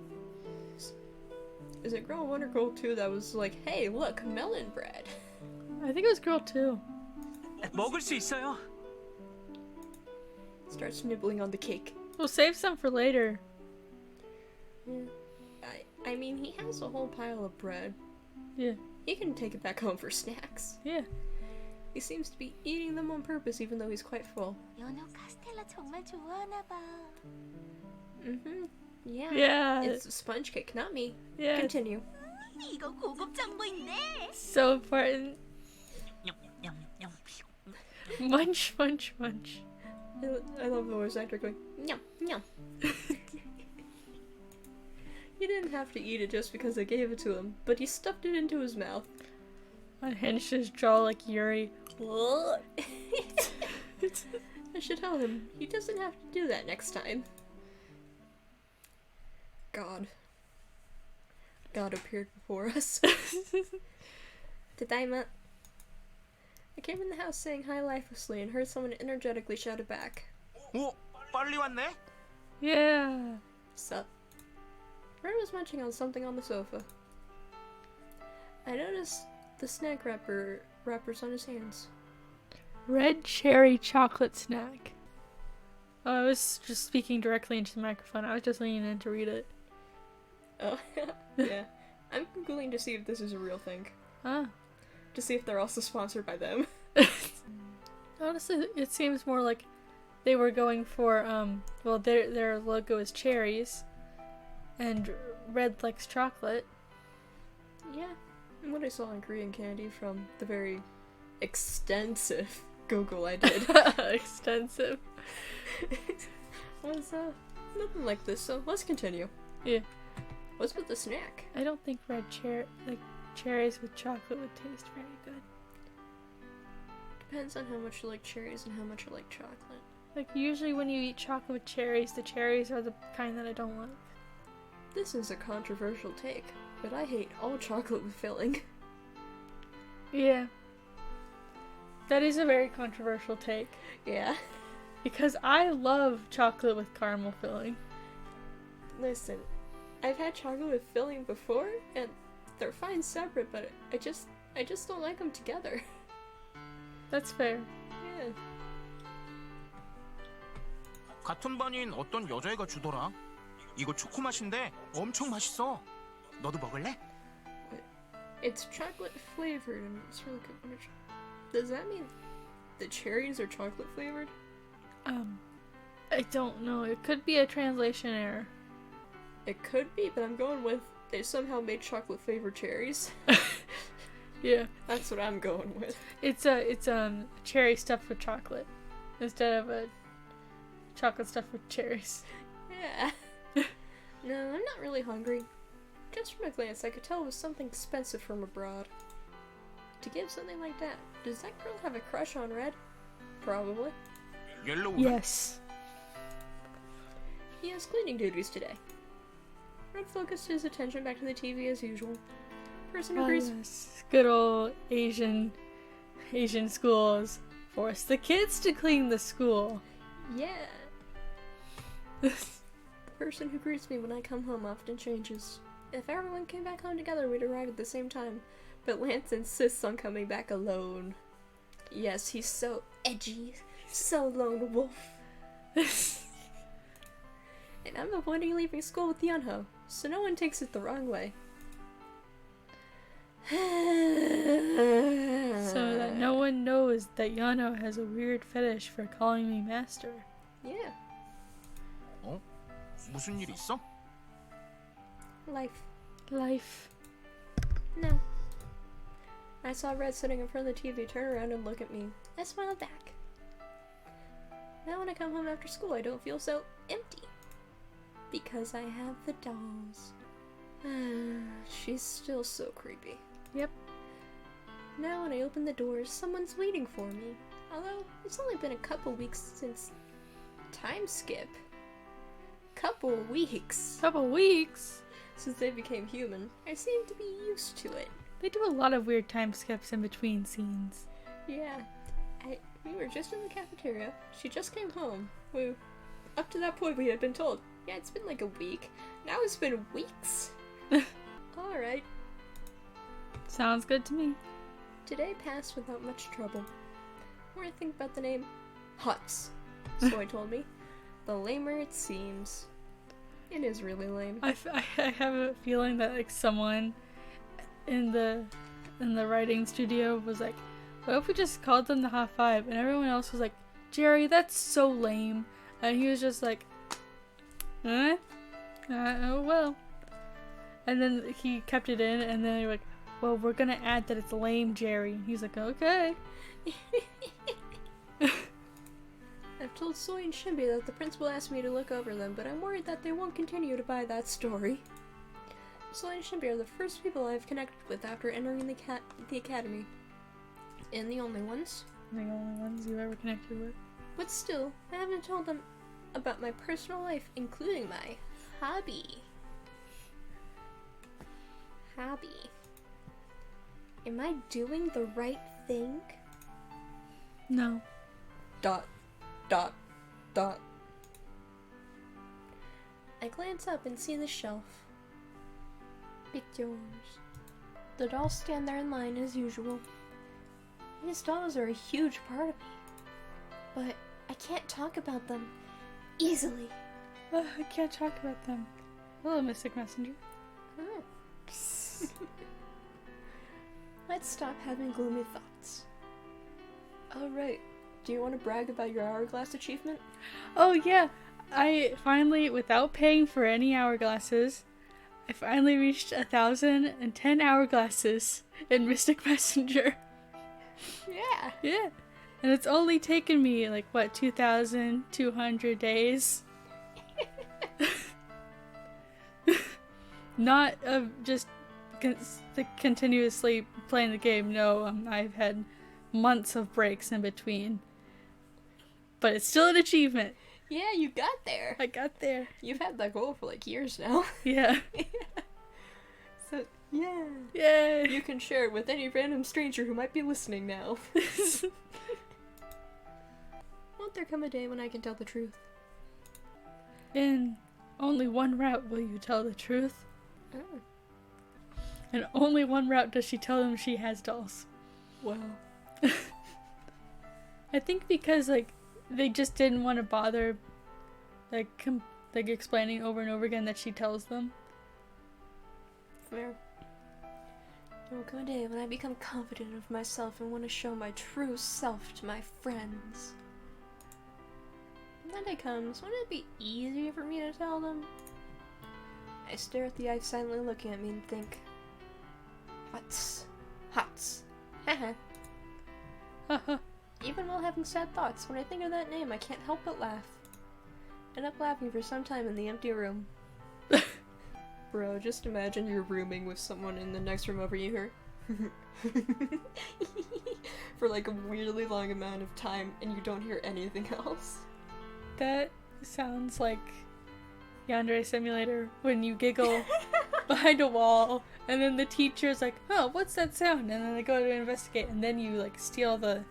Is it girl 1 or girl 2 that was like, hey, look, melon bread? I think it was girl 2. 먹을 수 있어요. Starts nibbling on the cake. We'll save some for later. Yeah. I mean, he has a whole pile of bread. Yeah. He can take it back home for snacks. Yeah. He seems to be eating them on purpose even though he's quite full. 연우 카스텔라 정말 좋아하나 봐. Yeah. Yeah. It's a sponge cake, not me. Yeah. Continue. 이거 고급 정보인데. So important. Munch, munch, munch. I love the voice actor going, yum, yum. He didn't have to eat it just because they gave it to him, but he stuffed it into his mouth. Unhinged his jaw like Yuri. I should tell him he doesn't have to do that next time. God appeared before us. Tadaima. I came in the house saying hi lifelessly and heard someone energetically shout it back. 오, 빨리 왔네. Yeah. Sup? Red was munching on something on the sofa. I noticed the snack wrappers on his hands. Red cherry chocolate snack. Oh, I was just speaking directly into the microphone. I was just leaning in to read it. Oh, yeah. I'm googling to see if this is a real thing. Ah. To see if they're also sponsored by them. Honestly, it seems more like they were going for, well, their logo is cherries, and Red likes chocolate. Yeah. And what I saw in Korean candy from the very extensive Google I did Extensive. was, nothing like this, so let's continue. Yeah. What's with the snack? I don't think cherries with chocolate would taste very good. Depends on how much you like cherries and how much you like chocolate. Like, usually when you eat chocolate with cherries, the cherries are the kind that I don't like. This is a controversial take, but I hate all chocolate with filling. Yeah. That is a very controversial take. Yeah. Because I love chocolate with caramel filling. Listen, I've had chocolate with filling before, and they're fine separate, but I just don't like them together. That's fair. Yeah. 같은 반인 어떤 여자애가 주더라. 이거 초코 맛인데 엄청 맛있어. 너도 먹을래? It's chocolate flavored, and it's really good. Does that mean the cherries are chocolate flavored? I don't know. It could be a translation error. It could be, but I'm going with they somehow made chocolate flavored cherries. Yeah. That's what I'm going with. It's cherry stuffed with chocolate instead of a chocolate stuffed with cherries. Yeah. No, I'm not really hungry. Just from a glance, I could tell it was something expensive from abroad. To give something like that, does that girl have a crush on Red? Probably. 옐로우. Yes. He has cleaning duties today. Red focused his attention back to the TV as usual. Person Oh, agrees. yes. Good old Asian schools force the kids to clean the school. Yeah. The person who greets me when I come home often changes. If everyone came back home together, we'd arrive at the same time. But Lance insists on coming back alone. Yes, he's so edgy, so lone wolf. And I'm avoiding leaving school with Yeonho, so no one takes it the wrong way. So that no one knows that Yeonho has a weird fetish for calling me master. Yeah, 어? 무슨 일 있어? life. No. I saw Red sitting in front of the TV turn around and look at me. I smiled back. Now when I come home after school, I don't feel so empty. Because I have the dolls. She's still so creepy. Yep. Now when I open the doors, someone's waiting for me. Although, it's only been a couple weeks since... Time skip. Couple weeks. Couple weeks. Since they became human. I seem to be used to it. They do a lot of weird time skips in between scenes. Yeah. We were just in the cafeteria. She just came home. Up to that point we had been told, yeah, it's been like a week. Now it's been weeks. Alright. Sounds good to me. Today passed without much trouble. The more I think about the name, Huts, so I told me, the lamer it seems. It is really lame. I have a feeling that like someone in the writing studio was like, what if we just called them the Hot Five? And everyone else was like, Jerry, that's so lame. And he was just like, oh well. And then he kept it in, and then they were like, well, we're gonna add that it's lame, Jerry. And he's like, okay. I've told Soy and Shinbi that the principal asked me to look over them, but I'm worried that they won't continue to buy that story. Soy and Shinbi are the first people I've connected with after entering the academy. And the only ones. The only ones you ever connected with. But still, I haven't told them about my personal life, including my hobby. Am I doing the right thing? No. ... I glance up and see the shelf. Pictures. The dolls stand there in line as usual. These dolls are a huge part of me. But I can't talk about them easily. I can't talk about them. Hello, Mystic Messenger. Oh. Let's stop having gloomy thoughts. Alright, do you want to brag about your hourglass achievement? Oh yeah, I finally, without paying for any hourglasses, I finally reached 1,010 hourglasses in Mystic Messenger. Yeah. Yeah. And it's only taken me, 2,200 days? Not of just continuously playing the game, no, I've had months of breaks in between. But it's still an achievement. Yeah, you got there. I got there. You've had that goal for years now. Yeah. So, yeah. Yay! You can share it with any random stranger who might be listening now. Won't there come a day when I can tell the truth? In only one route will you tell the truth. Oh. And only one route does she tell them she has dolls. Wow. I think because, they just didn't want to bother, explaining over and over again that she tells them. Fair. There will come a day when I become confident of myself and want to show my true self to my friends. When that day comes, wouldn't it be easier for me to tell them? I stare at the eye silently looking at me and think, Hots. Haha. Haha. Even while having sad thoughts, when I think of that name, I can't help but laugh. End up laughing for some time in the empty room. Bro, just imagine you're rooming with someone in the next room over you for a weirdly long amount of time and you don't hear anything else. That sounds like Yandere Simulator when you giggle behind a wall and then the teacher's like, oh, what's that sound? And then they go to investigate and then you steal the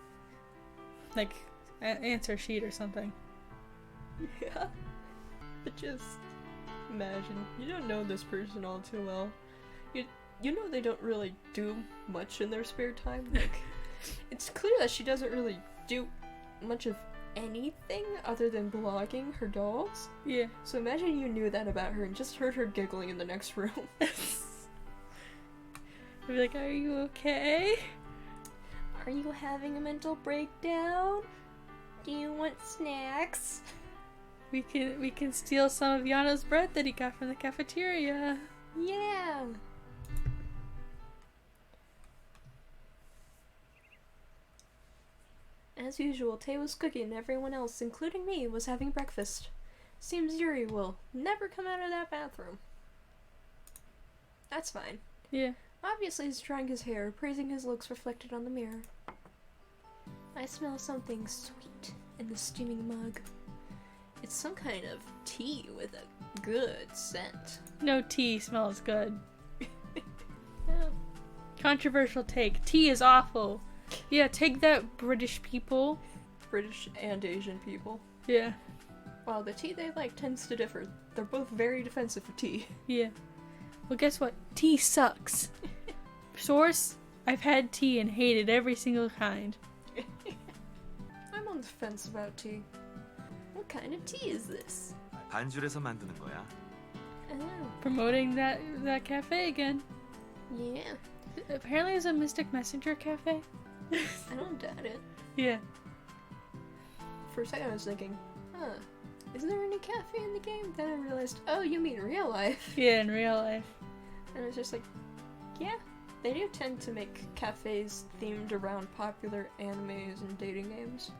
answer sheet or something. Yeah. But just imagine, you don't know this person all too well. You know they don't really do much in their spare time. It's clear that she doesn't really do much of anything other than blogging her dolls. Yeah. So imagine you knew that about her and just heard her giggling in the next room. You'd be like, are you okay? Are you having a mental breakdown? Do you want snacks? We can steal some of Yeonho's bread that he got from the cafeteria. Yeah. As usual, Tay was cooking and everyone else, including me, was having breakfast. Seems Yuri will never come out of that bathroom. That's fine. Yeah. Obviously he's drying his hair, praising his looks reflected on the mirror. I smell something sweet in the steaming mug. It's some kind of tea with a good scent. No tea smells good. Yeah. Controversial take. Tea is awful. Yeah, take that, British people. British and Asian people. Yeah. While the tea they like tends to differ, they're both very defensive of tea. Yeah. Well, guess what? Tea sucks. Source, I've had tea and hated every single kind. I'm on the fence about tea. What kind of tea is this? 반줄에서 만드는 거야. Oh, Promoting that cafe again. yeah. Apparently there's a Mystic Messenger cafe. I don't doubt it. Yeah. For a second I was thinking, is there any cafe in the game? Then I realized, oh, you mean real life. Yeah, in real life. And I was just like, yeah, they do tend to make cafes themed around popular animes and dating games.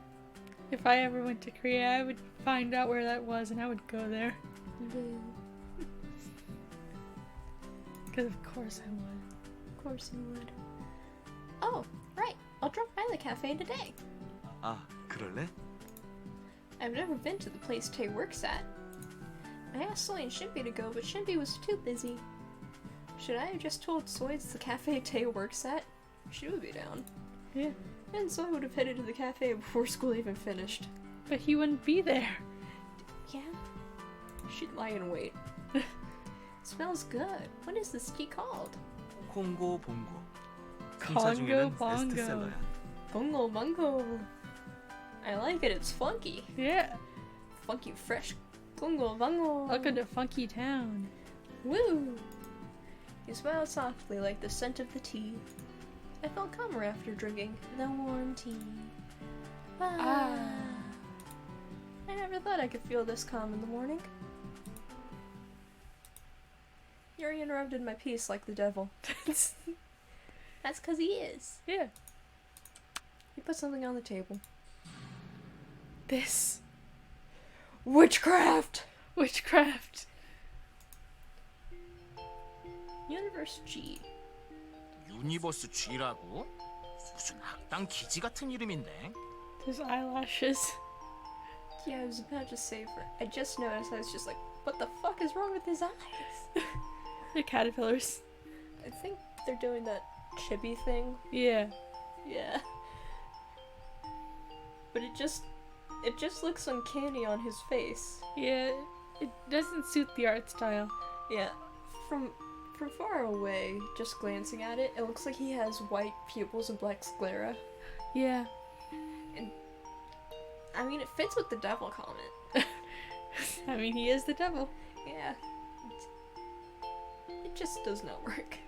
If I ever went to Korea, I would find out where that was and I would go there. Because of course I would. Of course you would. Oh, right. I'll drop by the cafe today. 아, 그럴래? I've never been to the place Tay works at. I asked Soy and Shimpy to go, but Shimpy was too busy. Should I have just told Soy it's the cafe Tay works at? She would be down. Yeah. And Soy would have headed to the cafe before school even finished. But he wouldn't be there. Yeah. She'd lie in wait. Smells good. What is this tea called? 콩고 봉고. Congo 중에는 bongo. 베스트셀러야. Bongo Bungo. I like it. It's funky. Yeah. Funky fresh. Bongo Bungo. Welcome to Funky Town. Woo! He smiled softly like the scent of the tea. I felt calmer after drinking the warm tea. Ah. I never thought I could feel this calm in the morning. Yuri interrupted my peace like the devil. That's 'cause he is. Yeah. He put something on the table. This. Witchcraft! Witchcraft. Universe G. 유니버스 G라고? 무슨 악당 기지 같은 이름인데. His eyelashes. Yeah, I was about to say I just noticed, I was just like, what the fuck is wrong with his eyes? They're caterpillars. I think they're doing that chibi thing. Yeah. Yeah. But it just looks uncanny on his face. Yeah. It doesn't suit the art style. Yeah. From far away, just glancing at it, it looks like he has white pupils and black sclera. Yeah. And I mean, it fits with the devil comment. I mean, he is the devil. Yeah. It just does not work.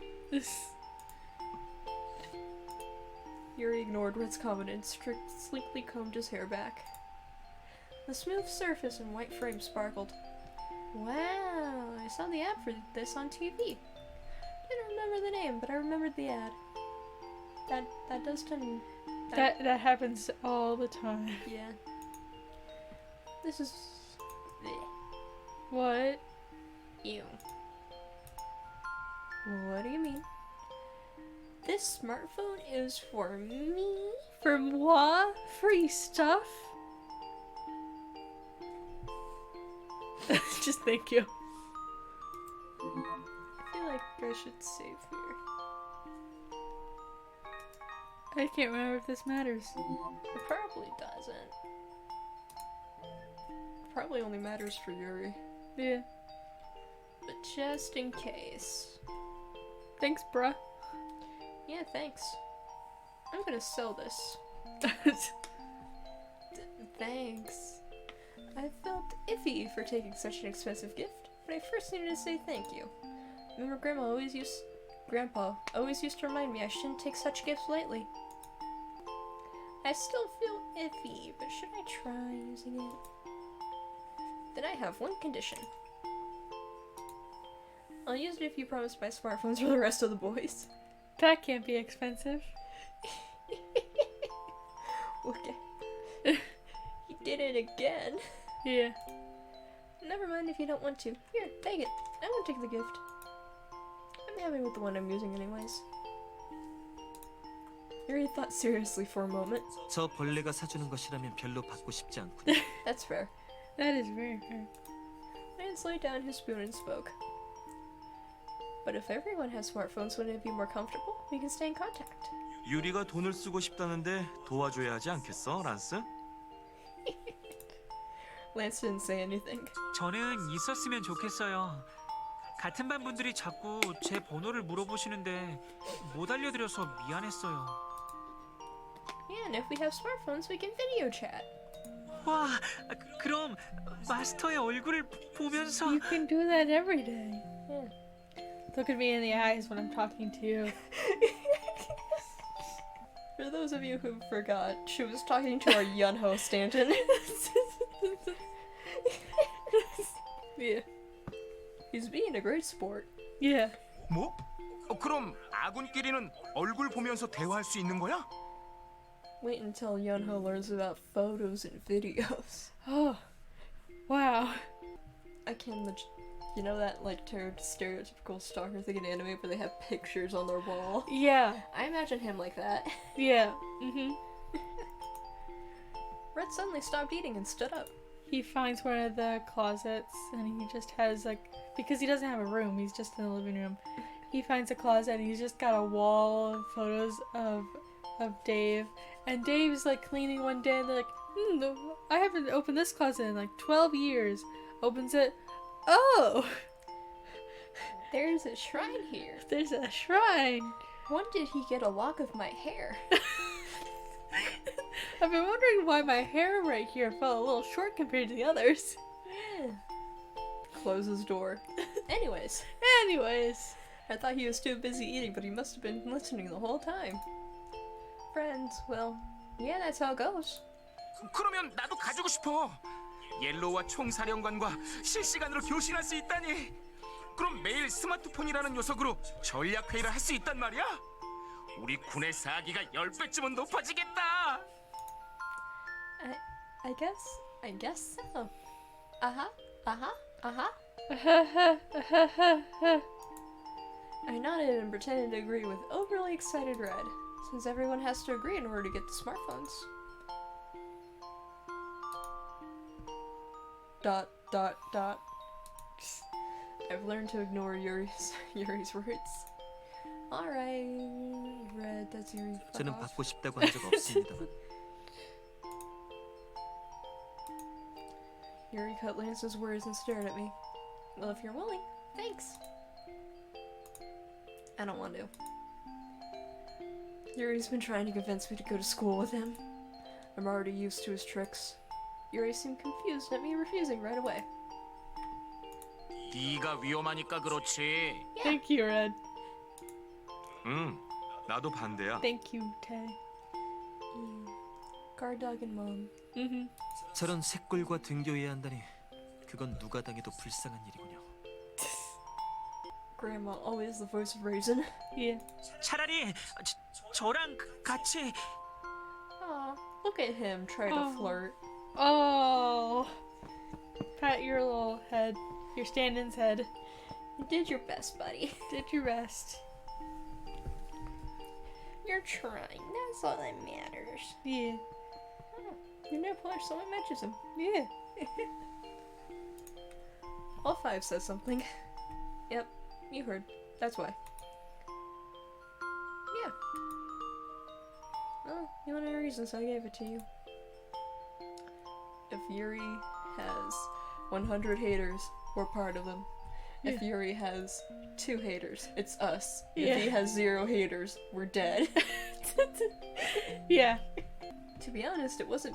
Yuri ignored Red's comment and sleekly combed his hair back. The smooth surface and white frame sparkled. Wow, I saw the ad for this on TV. Didn't remember the name, but I remembered the ad. That does tend. That happens all the time. Yeah. This is. What? Ew. What do you mean? This smartphone is for me? For moi? Free stuff? Just thank you. I feel like I should save here. I can't remember if this matters. It probably doesn't. It probably only matters for Yuri. Yeah. But just in case. Thanks, bruh. Yeah, thanks. I'm gonna sell this. Thanks. I felt iffy for taking such an expensive gift, but I first needed to say thank you. Remember Grandpa always used to remind me I shouldn't take such gifts lightly. I still feel iffy, but should I try using it? Then I have one condition. I'll use it if you promise to buy smartphones for the rest of the boys. That can't be expensive. Okay. He did it again. Yeah. Never mind if you don't want to. Here, take it. I won't take the gift. I'm happy with the one I'm using anyways. Yuri thought seriously for a moment. 저 벌레가 사주는 것이라면 별로 받고 싶지 않군요. That's fair. That is very fair. Lance laid down his spoon and spoke. But if everyone has smartphones, wouldn't it be more comfortable? We can stay in contact. 유리가 돈을 쓰고 싶다는데 도와줘야 하지 않겠어, 란스? Lance didn't say anything. 저는 있었으면 좋겠어요. 같은 반 분들이 자꾸 제 번호를 물어보시는데 못 알려드려서 미안했어요. Yeah, and if we have smartphones, we can video chat. 와, 그럼 마스터의 얼굴을 보면서 You can do that every day. Yeah. Look at me in the eyes when I'm talking to you. For those of you who forgot, she was talking to our Yeonho Stanton. Yeah. He's being a great sport. Yeah. 뭐? 그럼 아군끼리는 얼굴 보면서 대화할 수 있는 거야? Wait until Yeonho learns about photos and videos. Oh, wow. I can you know that like stereotypical stalker thing in anime where they have pictures on their wall? Yeah, I imagine him like that. yeah. Mm-hmm. Red suddenly stopped eating and stood up. He finds one of the closets and he just has like, because he doesn't have a room, he's just in the living room. He finds a closet and he's just got a wall of photos of Dave. And Dave's like cleaning one day and they're like, no, I haven't opened this closet in like 12 years. Opens it. Oh! There's a shrine here. There's a shrine. When did he get a lock of my hair? I've been wondering why my hair right here felt a little short compared to the others. Yeah. Closes door. Anyways, I thought he was too busy eating, but he must have been listening the whole time. Friends, well, yeah, that's how it goes. 그러면 나도 가지고 싶어. 옐로우와 총사령관과 실시간으로 교신할 수 있다니. 그럼 매일 스마트폰이라는 녀석으로 전략 회의를 할 수 있단 말이야? 우리 군의 사기가 10배쯤은 높아지겠다. I guess so. Uh-huh. I nodded and pretended to agree with overly excited Red, since everyone has to agree in order to get the smartphones. ... I've learned to ignore Yuri's words. Alright, Red, that's Yuri. Fuck 저는 off. 받고 싶다고 한 적 없습니다만. Yuri cut Lance's words and stared at me. Well, if you're willing, thanks. I don't want to. Yuri's been trying to convince me to go to school with him. I'm already used to his tricks. Yuri seemed confused at me refusing right away. 네가 위험하니까 그렇지. Thank you, Red. 나도 반대야. Thank you, Tay. Guard dog and mom. Mm-hmm. 저런 새꿀과 등교해야 한다니 그건 누가 당해도 불쌍한 일이군요. Grandma, always the voice of reason. Yeah. 차라리 저랑 같이 Aw, look at him try to Oh. flirt. Oh. Pat your little head. Your stand-in's head. You did your best, buddy. Did your best. You're trying. That's all that matters. Yeah. Your nail polish someone matches him. Yeah. All five says something. Yep, you heard. That's why. Yeah. Well, you wanted a reason, so I gave it to you. If Yuri has 100 haters, we're part of them. If Yeah. Yuri has 2 haters, it's us. Yeah. If he has 0 haters, we're dead. Yeah. To be honest, it was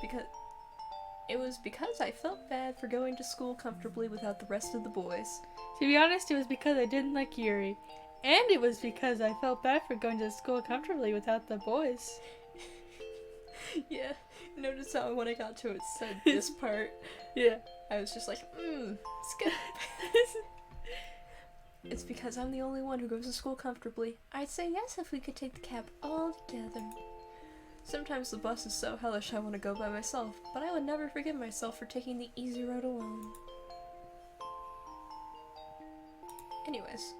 because I felt bad for going to school comfortably without the rest of the boys. To be honest, it was because I didn't like Yuri. And it was because I felt bad for going to school comfortably without the boys. Yeah, notice how when I got to it said this part. Yeah. I was just like, skip. It's because I'm the only one who goes to school comfortably. I'd say yes if we could take the cab all together. Sometimes the bus is so hellish I want to go by myself, but I would never forgive myself for taking the easy road alone. Anyways.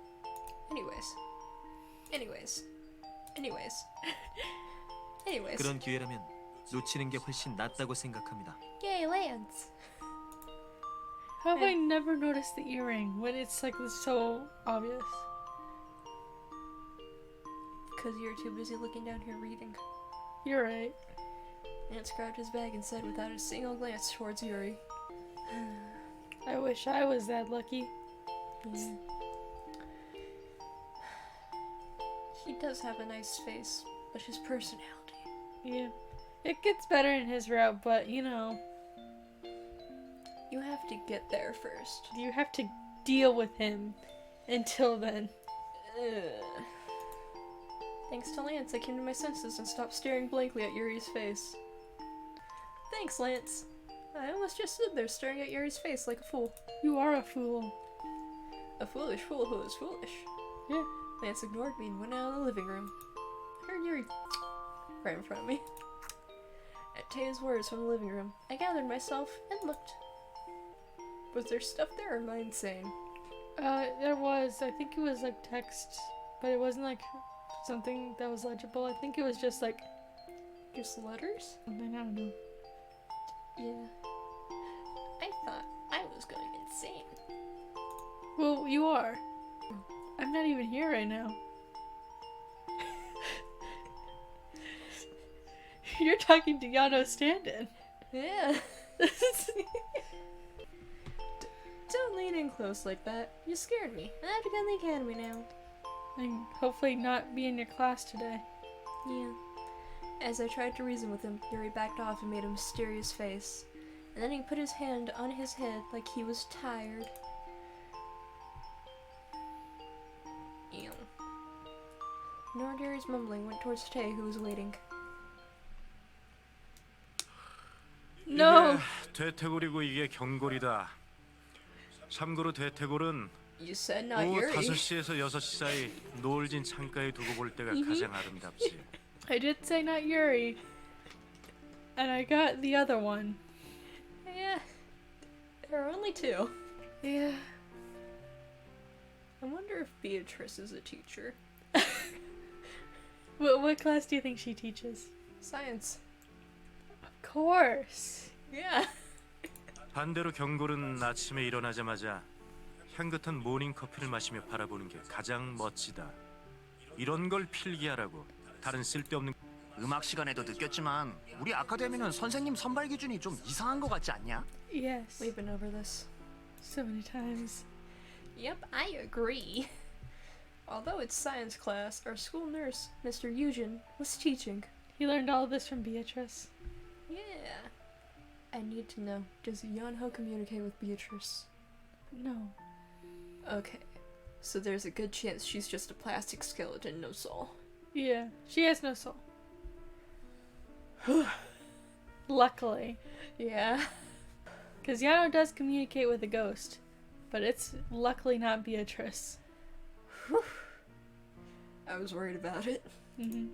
그런 기회라면 놓치는 게 훨씬 낫다고 생각합니다. Yay, Lance! How have I never noticed the earring when it's like so obvious? Because you're too busy looking down here reading. You're right. Lance grabbed his bag and said without a single glance towards Yuri. I wish I was that lucky. Yeah. He does have a nice face, but his personality. Yeah. It gets better in his route, but you know, You have to get there first. you have to deal with him until then. Ugh. Thanks to Lance, I came to my senses and stopped staring blankly at Yuri's face. Thanks, Lance. I almost just stood there staring at Yuri's face like a fool. You are a fool. A foolish fool who is foolish. Yeah. Lance ignored me and went out of the living room. I heard Yuri right in front of me. At Tae's words from the living room, I gathered myself and looked. Was there stuff there or am I insane? There was. I think it was like text, but it wasn't like something that was legible. I think it was just like Just letters? something, I don't know. Yeah. I thought I was going insane. Well, you are. I'm not even here right now. You're talking to Yeonho stand-in. Yeah. Don't lean in close like that. You scared me. I have to go in the academy now. And hopefully not be in your class today. Yeah. As I tried to reason with him, Yuri backed off and made a mysterious face. And then he put his hand on his head like he was tired. Ew. Ignored Yuri's mumbling, went towards Tae, who was waiting. No! 이게 대퇴골이고 이게 경골이다. 참고로 대퇴골은 You said not 오후 Yuri. 5시에서 6시 사이 노을진 창가에 두고 볼 때가 가장 아름답지. I did say not Yuri. And I got the other one. Yeah. There are only two. Yeah. I wonder if Beatrice is a teacher. What class do you think she teaches? Science. Of course. Yeah. 반대로 경골은 아침에 일어나자마자 향긋한 모닝커피를 마시며 바라보는 게 가장 멋지다. 이런 걸 필기하라고. 다른 쓸데없는 음악 시간에도 느꼈지만 우리 아카데미는 선생님 선발 기준이 좀 이상한 것 같지 않냐? Yes. We've been over this. So many times. Yep, I agree. Although it's science class, our school nurse, Mr. Eugen, was teaching. You learned all of this from Beatrice. Yeah. I need to know, does Yeonho communicate with Beatrice? No. Okay. So there's a good chance she's just a plastic skeleton, no soul. Yeah. She has no soul. Luckily. Yeah. Because Yeonho does communicate with a ghost. But it's luckily not Beatrice. I was worried about it. Mm-hmm.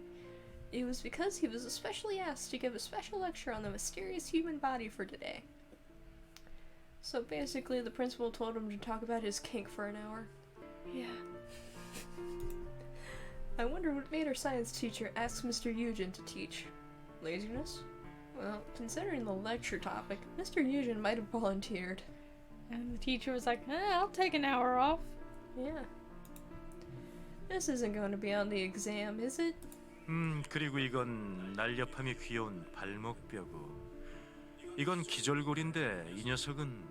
It was because he was especially asked to give a special lecture on the mysterious human body for today. So basically, the principal told him to talk about his kink for an hour. Yeah. I wonder what made our science teacher ask Mr. Eugen to teach. Laziness? Well, considering the lecture topic, Mr. Eugen might have volunteered. And the teacher was like, I'll take an hour off. Yeah. This isn't going to be on the exam, is it? 그리고 이건 날렵함이 귀여운 발목뼈고 이건 기절골인데 이 녀석은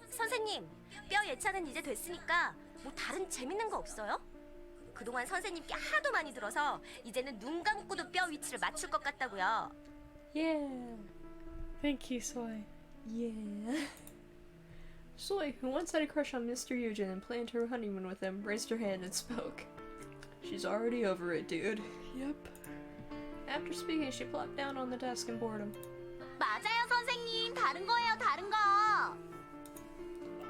선생님, 뼈 예찬은 이제 됐으니까 뭐 다른 재밌는 거 없어요? 그동안 선생님께 하도 많이 들어서 이제는 눈 감고도 뼈 위치를 맞출 것 같다고요. Yeah. Thank you, Soy. Yeah. Soy, who once had a crush on Mr. Eugen and planned her honeymoon with him, raised her hand and spoke. She's already over it, dude. Yep. After speaking, she plopped down on the desk in boredom. 맞아요, 선생님. 다른 거예요, 다른 거.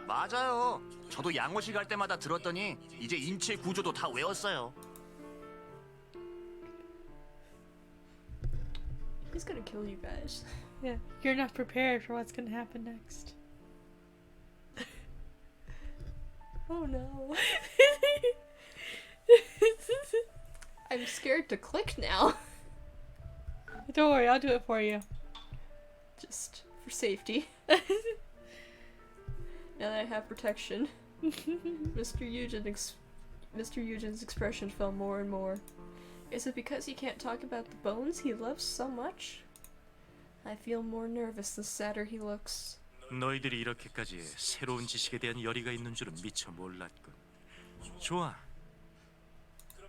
맞아요. 저도 양호실 갈 때마다 들었더니 이제 인체 구조도 다 외웠어요. He's gonna kill you guys. Yeah. You're not prepared for what's gonna happen next. Oh no. I'm scared to click now. Don't worry, I'll do it for you. Just for safety. Now that I have protection. Mr. Eugen's expression fell more and more. Is it because he can't talk about the bones he loves so much? I feel more nervous the sadder he looks. 너희들이 이렇게까지 새로운 지식에 대한 열의가 있는 줄은 미처 몰랐군. 좋아.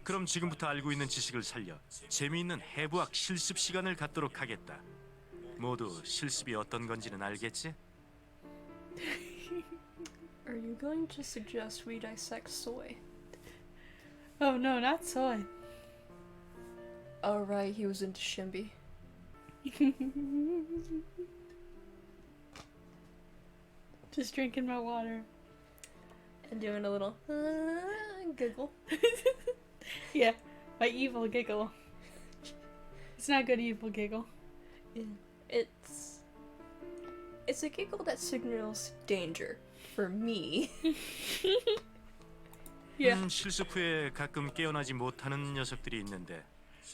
그럼 지금부터 알고 있는 지식을 살려 재미있는 해부학 실습 시간을 갖도록 하겠다. 모두 실습이 어떤 건지는 알겠지? Are you going to suggest we dissect soy? Oh no, not Soy. Oh right, he was into Shimby. Just drinking my water. And doing a little giggle. Yeah, my evil giggle. It's not a good evil giggle. Yeah. It's a giggle that signals danger for me. Yeah. 실습 후에 가끔 깨어나지 못하는 녀석들이 있는데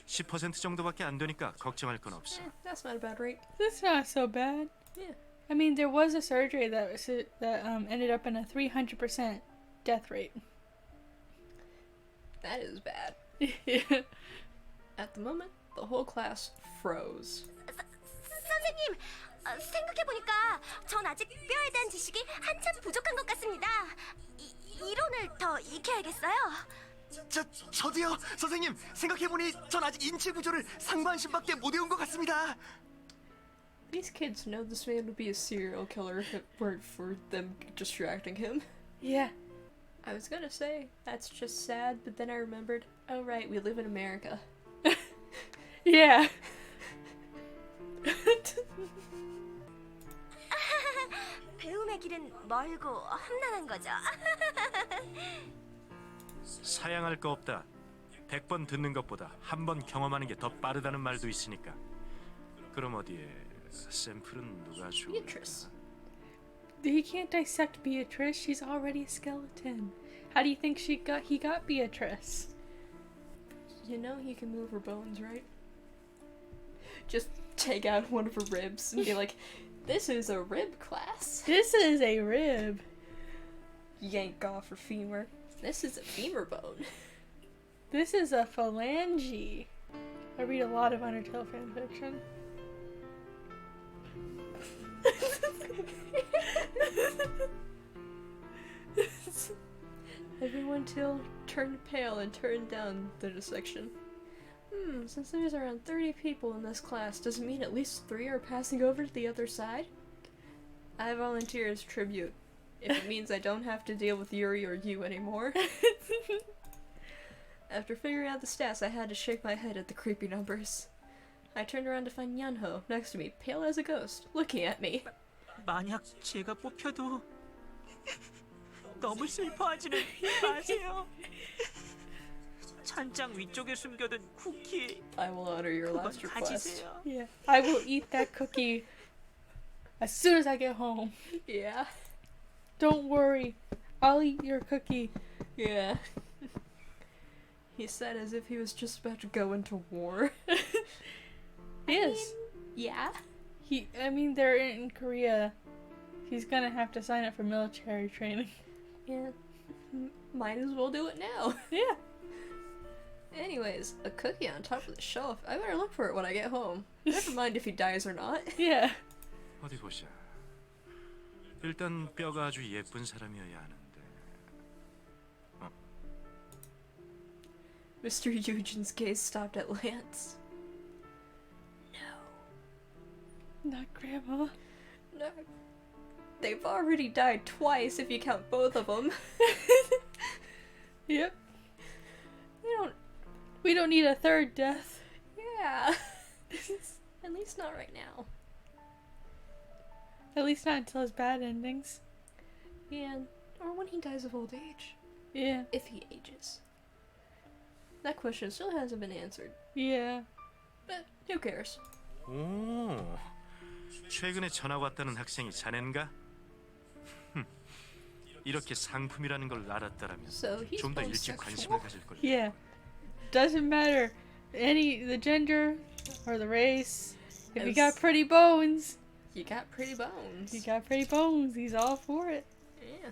10% 정도밖에 안 되니까 걱정할 건 없어. That's not a bad rate. That's not so bad. Yeah. I mean, there was a surgery that ended up in a 300% death rate. That is bad. Yeah. At the moment, the whole class froze. 선생님, 생각해보니까 전 아직 뼈에 대한 지식이 한참 부족한 것 같습니다. 이론을 더 익혀야겠어요. 저도요. 선생님, 생각해보니 전 아직 인체 구조를 상반신밖에 못 외운 것 같습니다. These kids know this man would be a serial killer if it weren't for them distracting him. Yeah. I was gonna say, that's just sad, but then I remembered, oh right, we live in America. Yeah. 배움의 길은 멀고 험난한 거죠. 사양할 거 없다. 100번 듣는 것보다 한 번 경험하는 게 더 빠르다는 말도 있으니까. 그럼 어디에 샘플은 누가 줘? Beatrice. He can't dissect Beatrice. She's already a skeleton. How do you think he got Beatrice? You know he can move her bones, right? Just take out one of her ribs and be like, this is a rib class. This is a rib. Yank off her femur. This is a femur bone. This is a phalange. I read a lot of Undertale fanfiction. Everyone turned pale and turned down the dissection. Since there's around 30 people in this class, does it mean at least 3 are passing over to the other side? I volunteer as tribute, if it means I don't have to deal with Yuri or you anymore. After figuring out the stats, I had to shake my head at the creepy numbers. I turned around to find Yeonho next to me, pale as a ghost, looking at me. 만약 제가 뽑혀도 너무 슬퍼하지는 마세요. 찬장 위쪽에 숨겨둔 쿠키 I will honor your 그건 last request. 가지세요. Yeah. I will eat that cookie as soon as I get home. Yeah. Don't worry. I'll eat your cookie. Yeah. He said as if he was just about to go into war. Yes. Yeah. I mean, they're in Korea. He's gonna have to sign up for military training. Yeah. Might as well do it now. Yeah. Anyways, a cookie on top of the shelf. I better look for it when I get home. Never mind if he dies or not. Yeah. 어디 보자. 일단 뼈가 아주 예쁜 사람이어야 하는데. Mr. Eugen's gaze stopped at Lance. Not Grandma. No. They've already died twice if you count both of them. Yep. We don't need a third death. Yeah. At least not right now. At least not until his bad endings. Yeah. Or when he dies of old age. Yeah. If he ages. That question still hasn't been answered. Yeah. But who cares? 오, 최근에 전화 왔다는 학생이 자넨가? 이렇게 상품이라는 걸 알았다라면 So he's 좀 더 일찍 관심을 bisexual? 가질 걸. Yeah. Doesn't matter the gender or the race. If you got pretty bones, You got pretty bones. he's all for it. Yeah.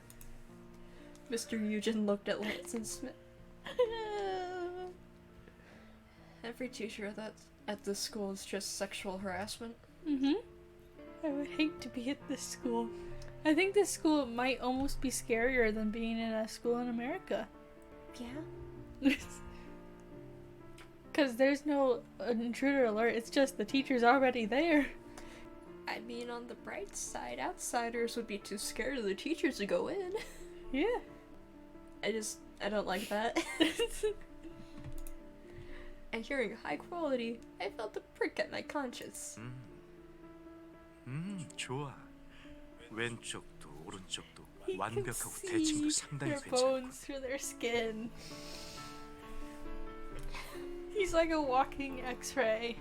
Mr. Eugen looked at Lance and Smith. Every teacher at this school is just sexual harassment. Mm-hmm. I would hate to be at this school. I think this school might almost be scarier than being in a school in America. Yeah. Because there's no intruder alert, it's just the teacher's already there. I mean, on the bright side, outsiders would be too scared of the teachers to go in. Yeah. I don't like that. And hearing high quality, I felt a prick at my conscience. 좋아. 왼쪽도 오른쪽도 He can 완벽하고 see 대칭도 상당히 their 괜찮고. bones through their skin. He's like a walking X-ray.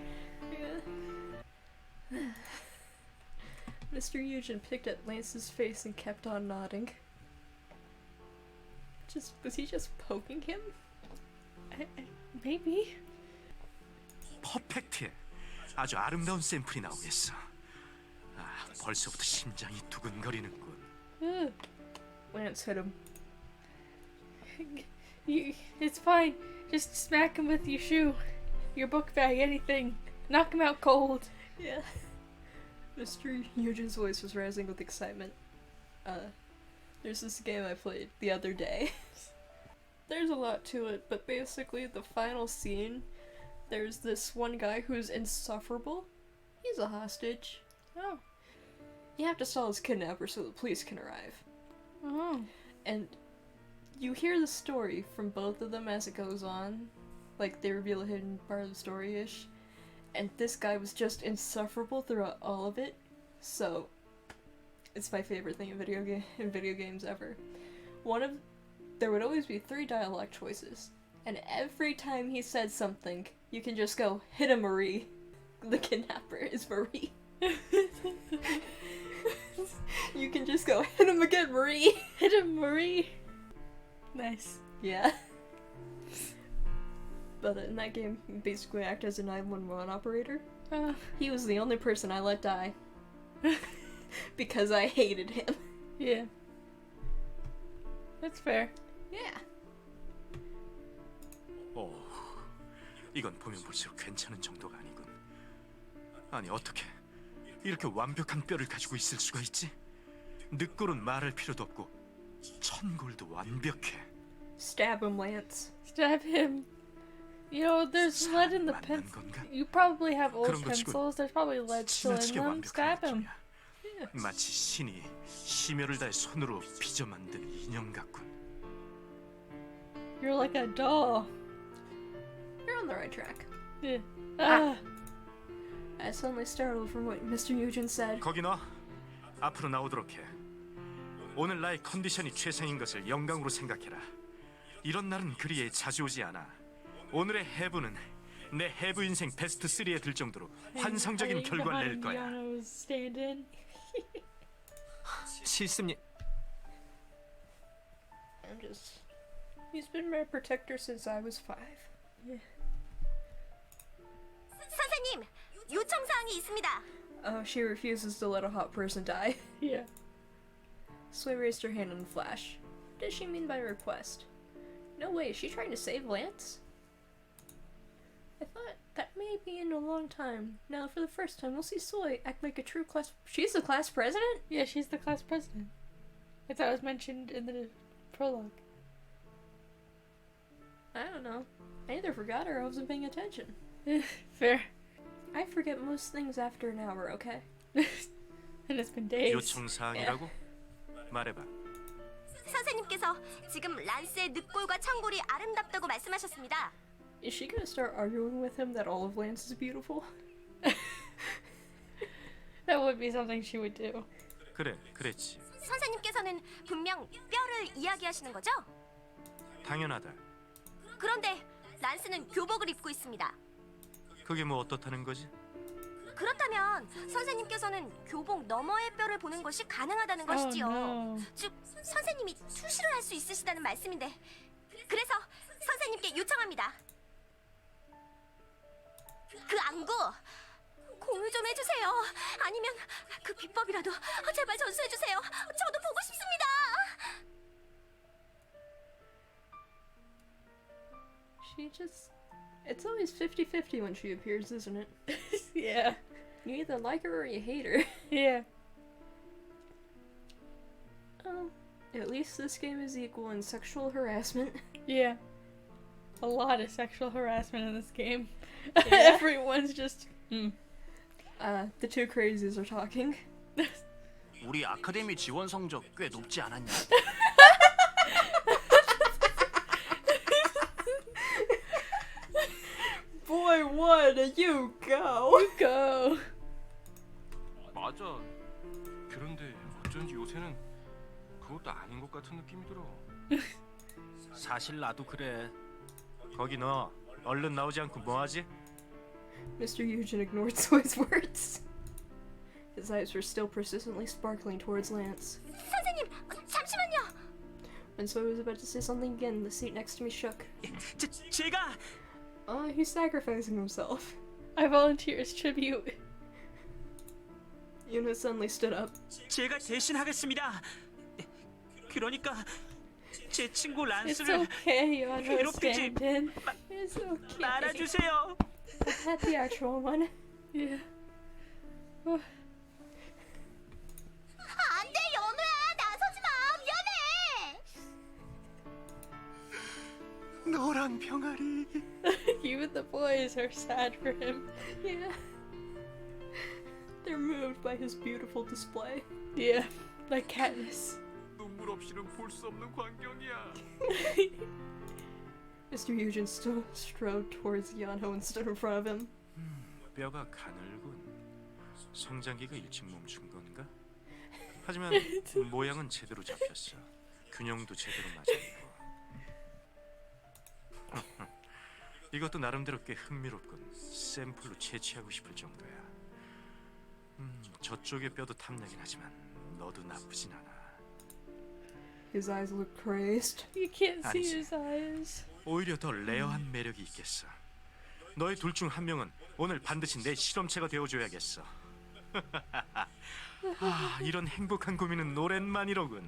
Mr. Eugen picked at Lance's face and kept on nodding. Was he just poking him? Maybe. 퍼펙트해. 아주 아름다운 샘플이 나오겠어. 아, 벌써부터 심장이 두근거리는군. Lance hit him. It's fine. Just smack him with your shoe, your book bag, anything. Knock him out cold. Yeah. Mr. Eugen's voice was rising with excitement. There's this game I played the other day. There's a lot to it, but basically the final scene, there's this one guy who's insufferable. He's a hostage. Oh. You have to stall his kidnapper so the police can arrive. Oh. And you hear the story from both of them as it goes on. Like, they reveal a hidden part of the story-ish. And this guy was just insufferable throughout all of it. So, it's my favorite thing in video games ever. There would always be 3 dialogue choices. And every time he said something, you can just go, hit him, Marie. The kidnapper is Marie. You can just go, hit him again, Marie. Hit him, Marie. Nice. Yeah. But in that game, he basically acted as a 911 operator. He was the only person I let die. Because I hated him. Yeah. That's fair. Yeah. 이건 보면 볼수록 괜찮은 정도가 아니군. 아니 어떻게 이렇게 완벽한 뼈를 가지고 있을 수가 있지? 늑골은 말할 필요도 없고 천골도 완벽해. Stab him, Lance. Stab him. You know, there's lead in the pencil. You probably have old pencils. There's probably lead still in 지나치게 them. Stab 완벽한 him. 느낌이야. 마치 신이 심혈을 다해 손으로 빚어 만든 인형 같군. You're like a doll. You're on the right track. Yeah. I suddenly startled from what Mr. Eugen said. 거기 너 앞으로 나오도록 해. 오늘 나의 컨디션이 최상인 것을 영광으로 생각해라. 이런 날은 그리 자주 오지 않아. 오늘의 해부는 내 해부 인생 베스트 3에 들 정도로 환상적인 결과를 낼 거야. 실습님. He's been my protector since I was 5. Yeah. 선생님, 요청 사항이 있습니다. Oh, she refuses to let a hot person die. Yeah. Sway raised her hand in a flash. What does she mean by request? No way, is she trying to save Lance? I thought that may be in a long time. Now, for the first time, we'll see Soy act like a true class... She's the class president? Yeah, she's the class president. I thought it was mentioned in the prologue. I don't know. I either forgot or I wasn't paying attention. Fair. I forget most things after an hour, okay? And it's been days. 요청 사항이라고? 말해봐. 선생님께서 지금 란스의 늑골과 천골이 아름답다고 말씀하셨습니다. Is she gonna start arguing with him that all of Lance is beautiful? That would be something she would do. 그래, 그랬지. 선생님께서는 분명 뼈를 이야기하시는 거죠? 당연하다. 그런데 란스는 교복을 입고 있습니다. 그게 뭐 어떻다는 거지? 그렇다면 선생님께서는 교복 너머의 뼈를 보는 것이 가능하다는 것이지요. no. 즉, 선생님이 투시를 할 수 있으시다는 말씀인데, 그래서 선생님께 요청합니다. 그 안구 공유 좀 해주세요. 아니면 그 비법이라도 제발 전수해주세요. 저도 보고 싶습니다. It's always 50-50 when she appears, isn't it? Yeah. You either like her or you hate her. Yeah. Oh, at least this game is equal in sexual harassment. Yeah. A lot of sexual harassment in this game. Yeah. Everyone's just... The two crazies are talking. 우리 아카데미 지원 성적 꽤 높지 않았냐? Boy, what? You go! You go! 맞아. 그런데 어쩐지 요새는 그것도 아닌 것 같은 느낌이 들어. 사실 나도 그래. 거기 너 얼른 나오지 않고 뭐하지? Mr. Eugen ignored Soy's words. His eyes were still persistently sparkling towards Lance. 선생님, 잠시만요. When Soy was about to say something again, the seat next to me shook. 제가 He's sacrificing himself. I volunteer as tribute. Yeonho suddenly stood up. 제가 대신하겠습니다. 그러니까 제 친구 It's 란스를 okay, Yeonho, 괴롭히지 stand in. It's okay. 말아주세요. I had the actual one. Yeah. 안 돼, 연우야. 나서지 마. 미안해. 노란 병아리. Even the boys are sad for him. Yeah. They're moved by his beautiful display. Yeah, like Katniss. 눈물 없이는 볼 수 없는 광경이야. Mr. Eugen still strode towards Yeonho and stood in front of him. 뼈가 가늘군. 성장기가 일찍 멈춘 건가? 하지만 모양은 제대로 잡혔어. 균형도 제대로 맞아있고. 이것도 나름대로 꽤 흥미롭군. 샘플로 채취하고 싶을 정도야. 저쪽의 뼈도 탐나긴 하지만 너도 나쁘진 않아. His eyes look crazed. You can't see 아니지. his eyes. 오히려 더 레어한 매력이 있겠어. 너희 둘 중 한 명은 오늘 반드시 내 실험체가 되어줘야겠어. 아, 이런 행복한 고민은 오랜만이로군.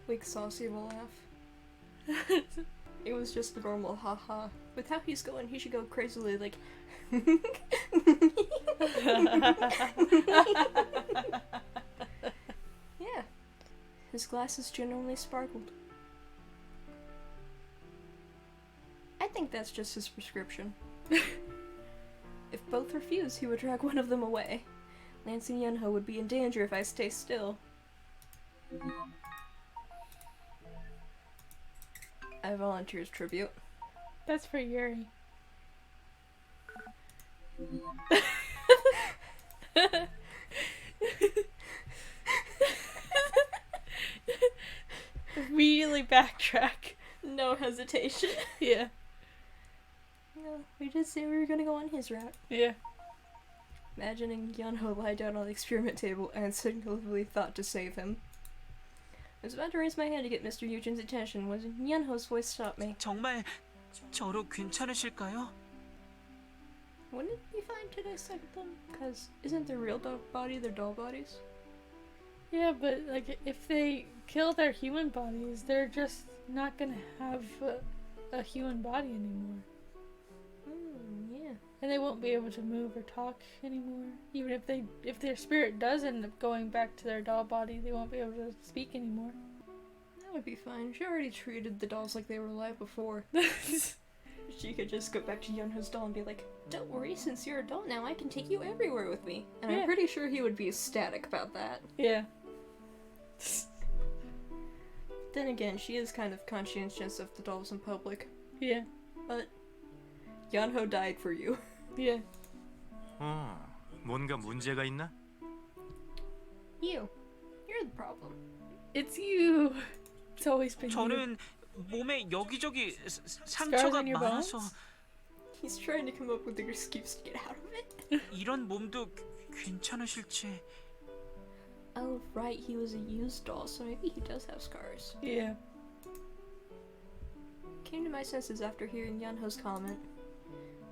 Like saucy of a laugh. It was just a normal haha. With how he's going, he should go crazily like. Yeah. His glasses genuinely sparkled. I think that's just his prescription. If both refuse, he would drag one of them away. Lance and Yeonho would be in danger if I stay still. I volunteer as tribute. That's for Yuri. Immediately backtrack. No hesitation. Yeah. No, we did say we were gonna go on his route. Yeah. Imagining Yeonho lie down on the experiment table and instinctively thought to save him. I was about to raise my hand to get Mr. Eugen's attention when Yeonho's voice stopped me. 정말 저로 괜찮으실까요? Wouldn't it be fine to dissect them? Cause isn't their real dog body their doll bodies? Yeah, but like if they kill their human bodies, they're just not gonna have a human body anymore. Yeah. And they won't be able to move or talk anymore. Even if their spirit does end up going back to their doll body, they won't be able to speak anymore. That would be fine. She already treated the dolls like they were alive before. She could just go back to Yeonho's doll and be like, "Don't worry, since you're a doll now, I can take you everywhere with me." And Yeah. I'm pretty sure he would be ecstatic about that. Yeah. Then again, she is kind of conscientious of the dolls in public. Yeah. But Yeonho died for you. Yeah. 뭔가 문제가 있나? You. You're the problem. It's you. It's always been you. 저는 몸에 여기저기 Scars 상처가 on your 많아서 bones? He's trying to come up with an excuse to get out of it. 이런 몸도 괜찮으실지. Oh, right, he was a used doll, so maybe he does have scars. Yeah. Came to my senses after hearing Yeonho's comment.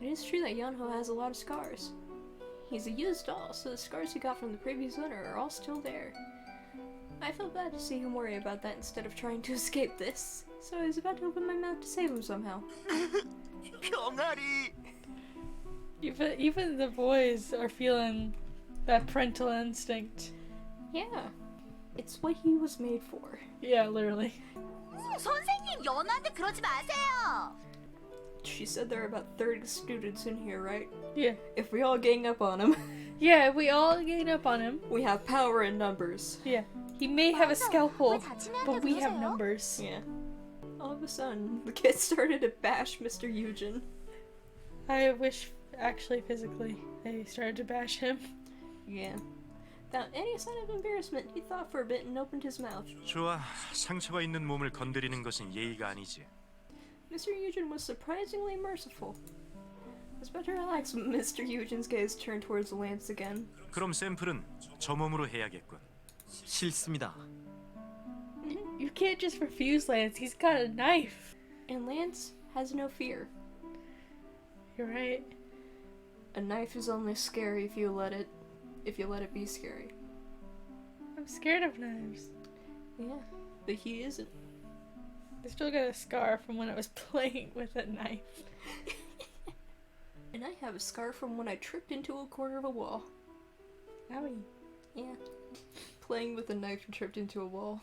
It is true that Yeonho has a lot of scars. He's a used doll, so the scars he got from the previous owner are all still there. I felt bad to see him worry about that instead of trying to escape this, so I was about to open my mouth to save him somehow. 병아리. Even the boys are feeling that parental instinct. Yeah, it's what he was made for. Yeah, literally. 선생님, 연우한테 그러지 마세요. She said there are about 30 students in here, right? Yeah. If we all gang up on him, Yeah, we all gang up on him. we have power in numbers. Yeah. He may have a scalpel, 왜 다치냐고 but we have 그러세요? numbers. Yeah. All of a sudden, the kids started to bash Mr. Eugen. I wish, actually, physically, they started to bash him. Yeah. Without any sign of embarrassment, he thought for a bit and opened his mouth. 좋아, 상처가 있는 몸을 건드리는 것은 예의가 아니지. Mr. Eugen was surprisingly merciful. It's better to relax. Mr. Eugen's gaze turned towards Lance again. 그럼 샘플은 저 몸으로 해야겠군. 싫습니다. You can't just refuse Lance. He's got a knife. And Lance has no fear. You're right. A knife is only scary if you let it be scary. I'm scared of knives. Yeah, but he isn't. I still got a scar from when I was playing with a knife. And I have a scar from when I tripped into a corner of a wall. Owie. Yeah. Playing with a knife and tripped into a wall.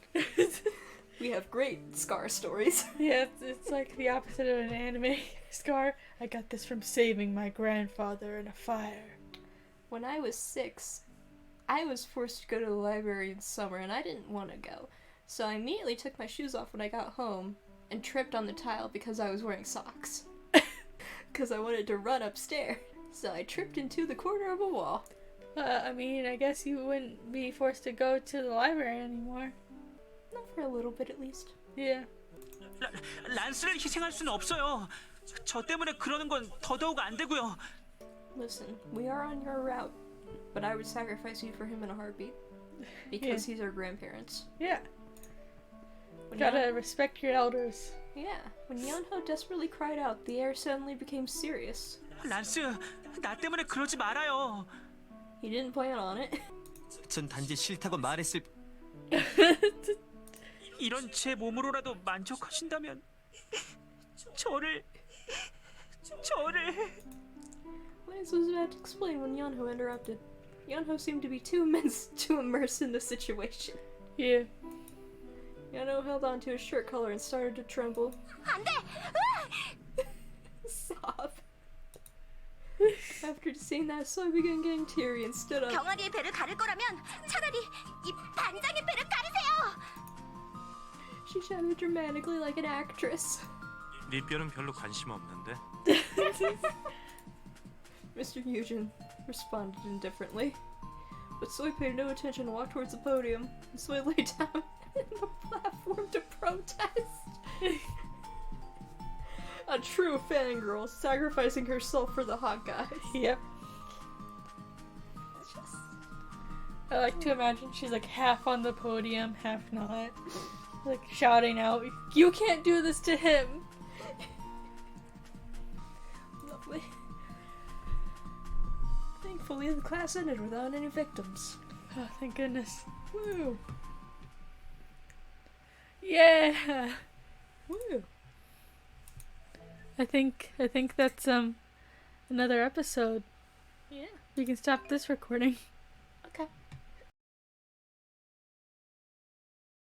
We have great scar stories. Yeah, it's like the opposite of an anime scar. I got this from saving my grandfather in a fire. When I was 6, I was forced to go to the library in summer and I didn't want to go. So I immediately took my shoes off when I got home and tripped on the tile because I was wearing socks. Because I wanted to run upstairs. So I tripped into the corner of a wall. I mean, I guess you wouldn't be forced to go to the library anymore. Not for a little bit at least. Yeah. 란스를 희생할 수는 없어요. 저 때문에 그러는 건 더더욱 안 되고요. Listen, we are on your route, but I would sacrifice you for him in a heartbeat. Because he's our grandparents. Yeah. When Gotta respect your elders. Yeah, when Yeonho desperately cried out, the air suddenly became serious. 란스, 나 때문에 그러지 말아요. He didn't plan on it. 전 단지 싫다고 말했을. 이런 제 몸으로라도 만족하신다면 저를 Lance was about to explain when Yeonho interrupted. Yeonho seemed to be too immersed in the situation. Yeah. Yeonho held on to his shirt collar and started to tremble. 안 돼! Sob. After seeing that, Soy began getting teary and stood up. 병아리의 배를 가를 거라면 차라리 이 반장의 배를 가르세요! She shouted dramatically like an actress. 네 뼈는 별로 관심 없는데. Mr. Eugen responded indifferently. But Soy paid no attention and walked towards the podium. And Soy lay down in the platform to protest. A true fangirl, sacrificing herself for the hot guys. Yep. I like to imagine she's like half on the podium, half not. Like shouting out, "You can't do this to him!" Lovely. Thankfully, the class ended without any victims. Oh, thank goodness. Woo! Yeah. Woo! I think that's another episode. Yeah. We can stop this recording.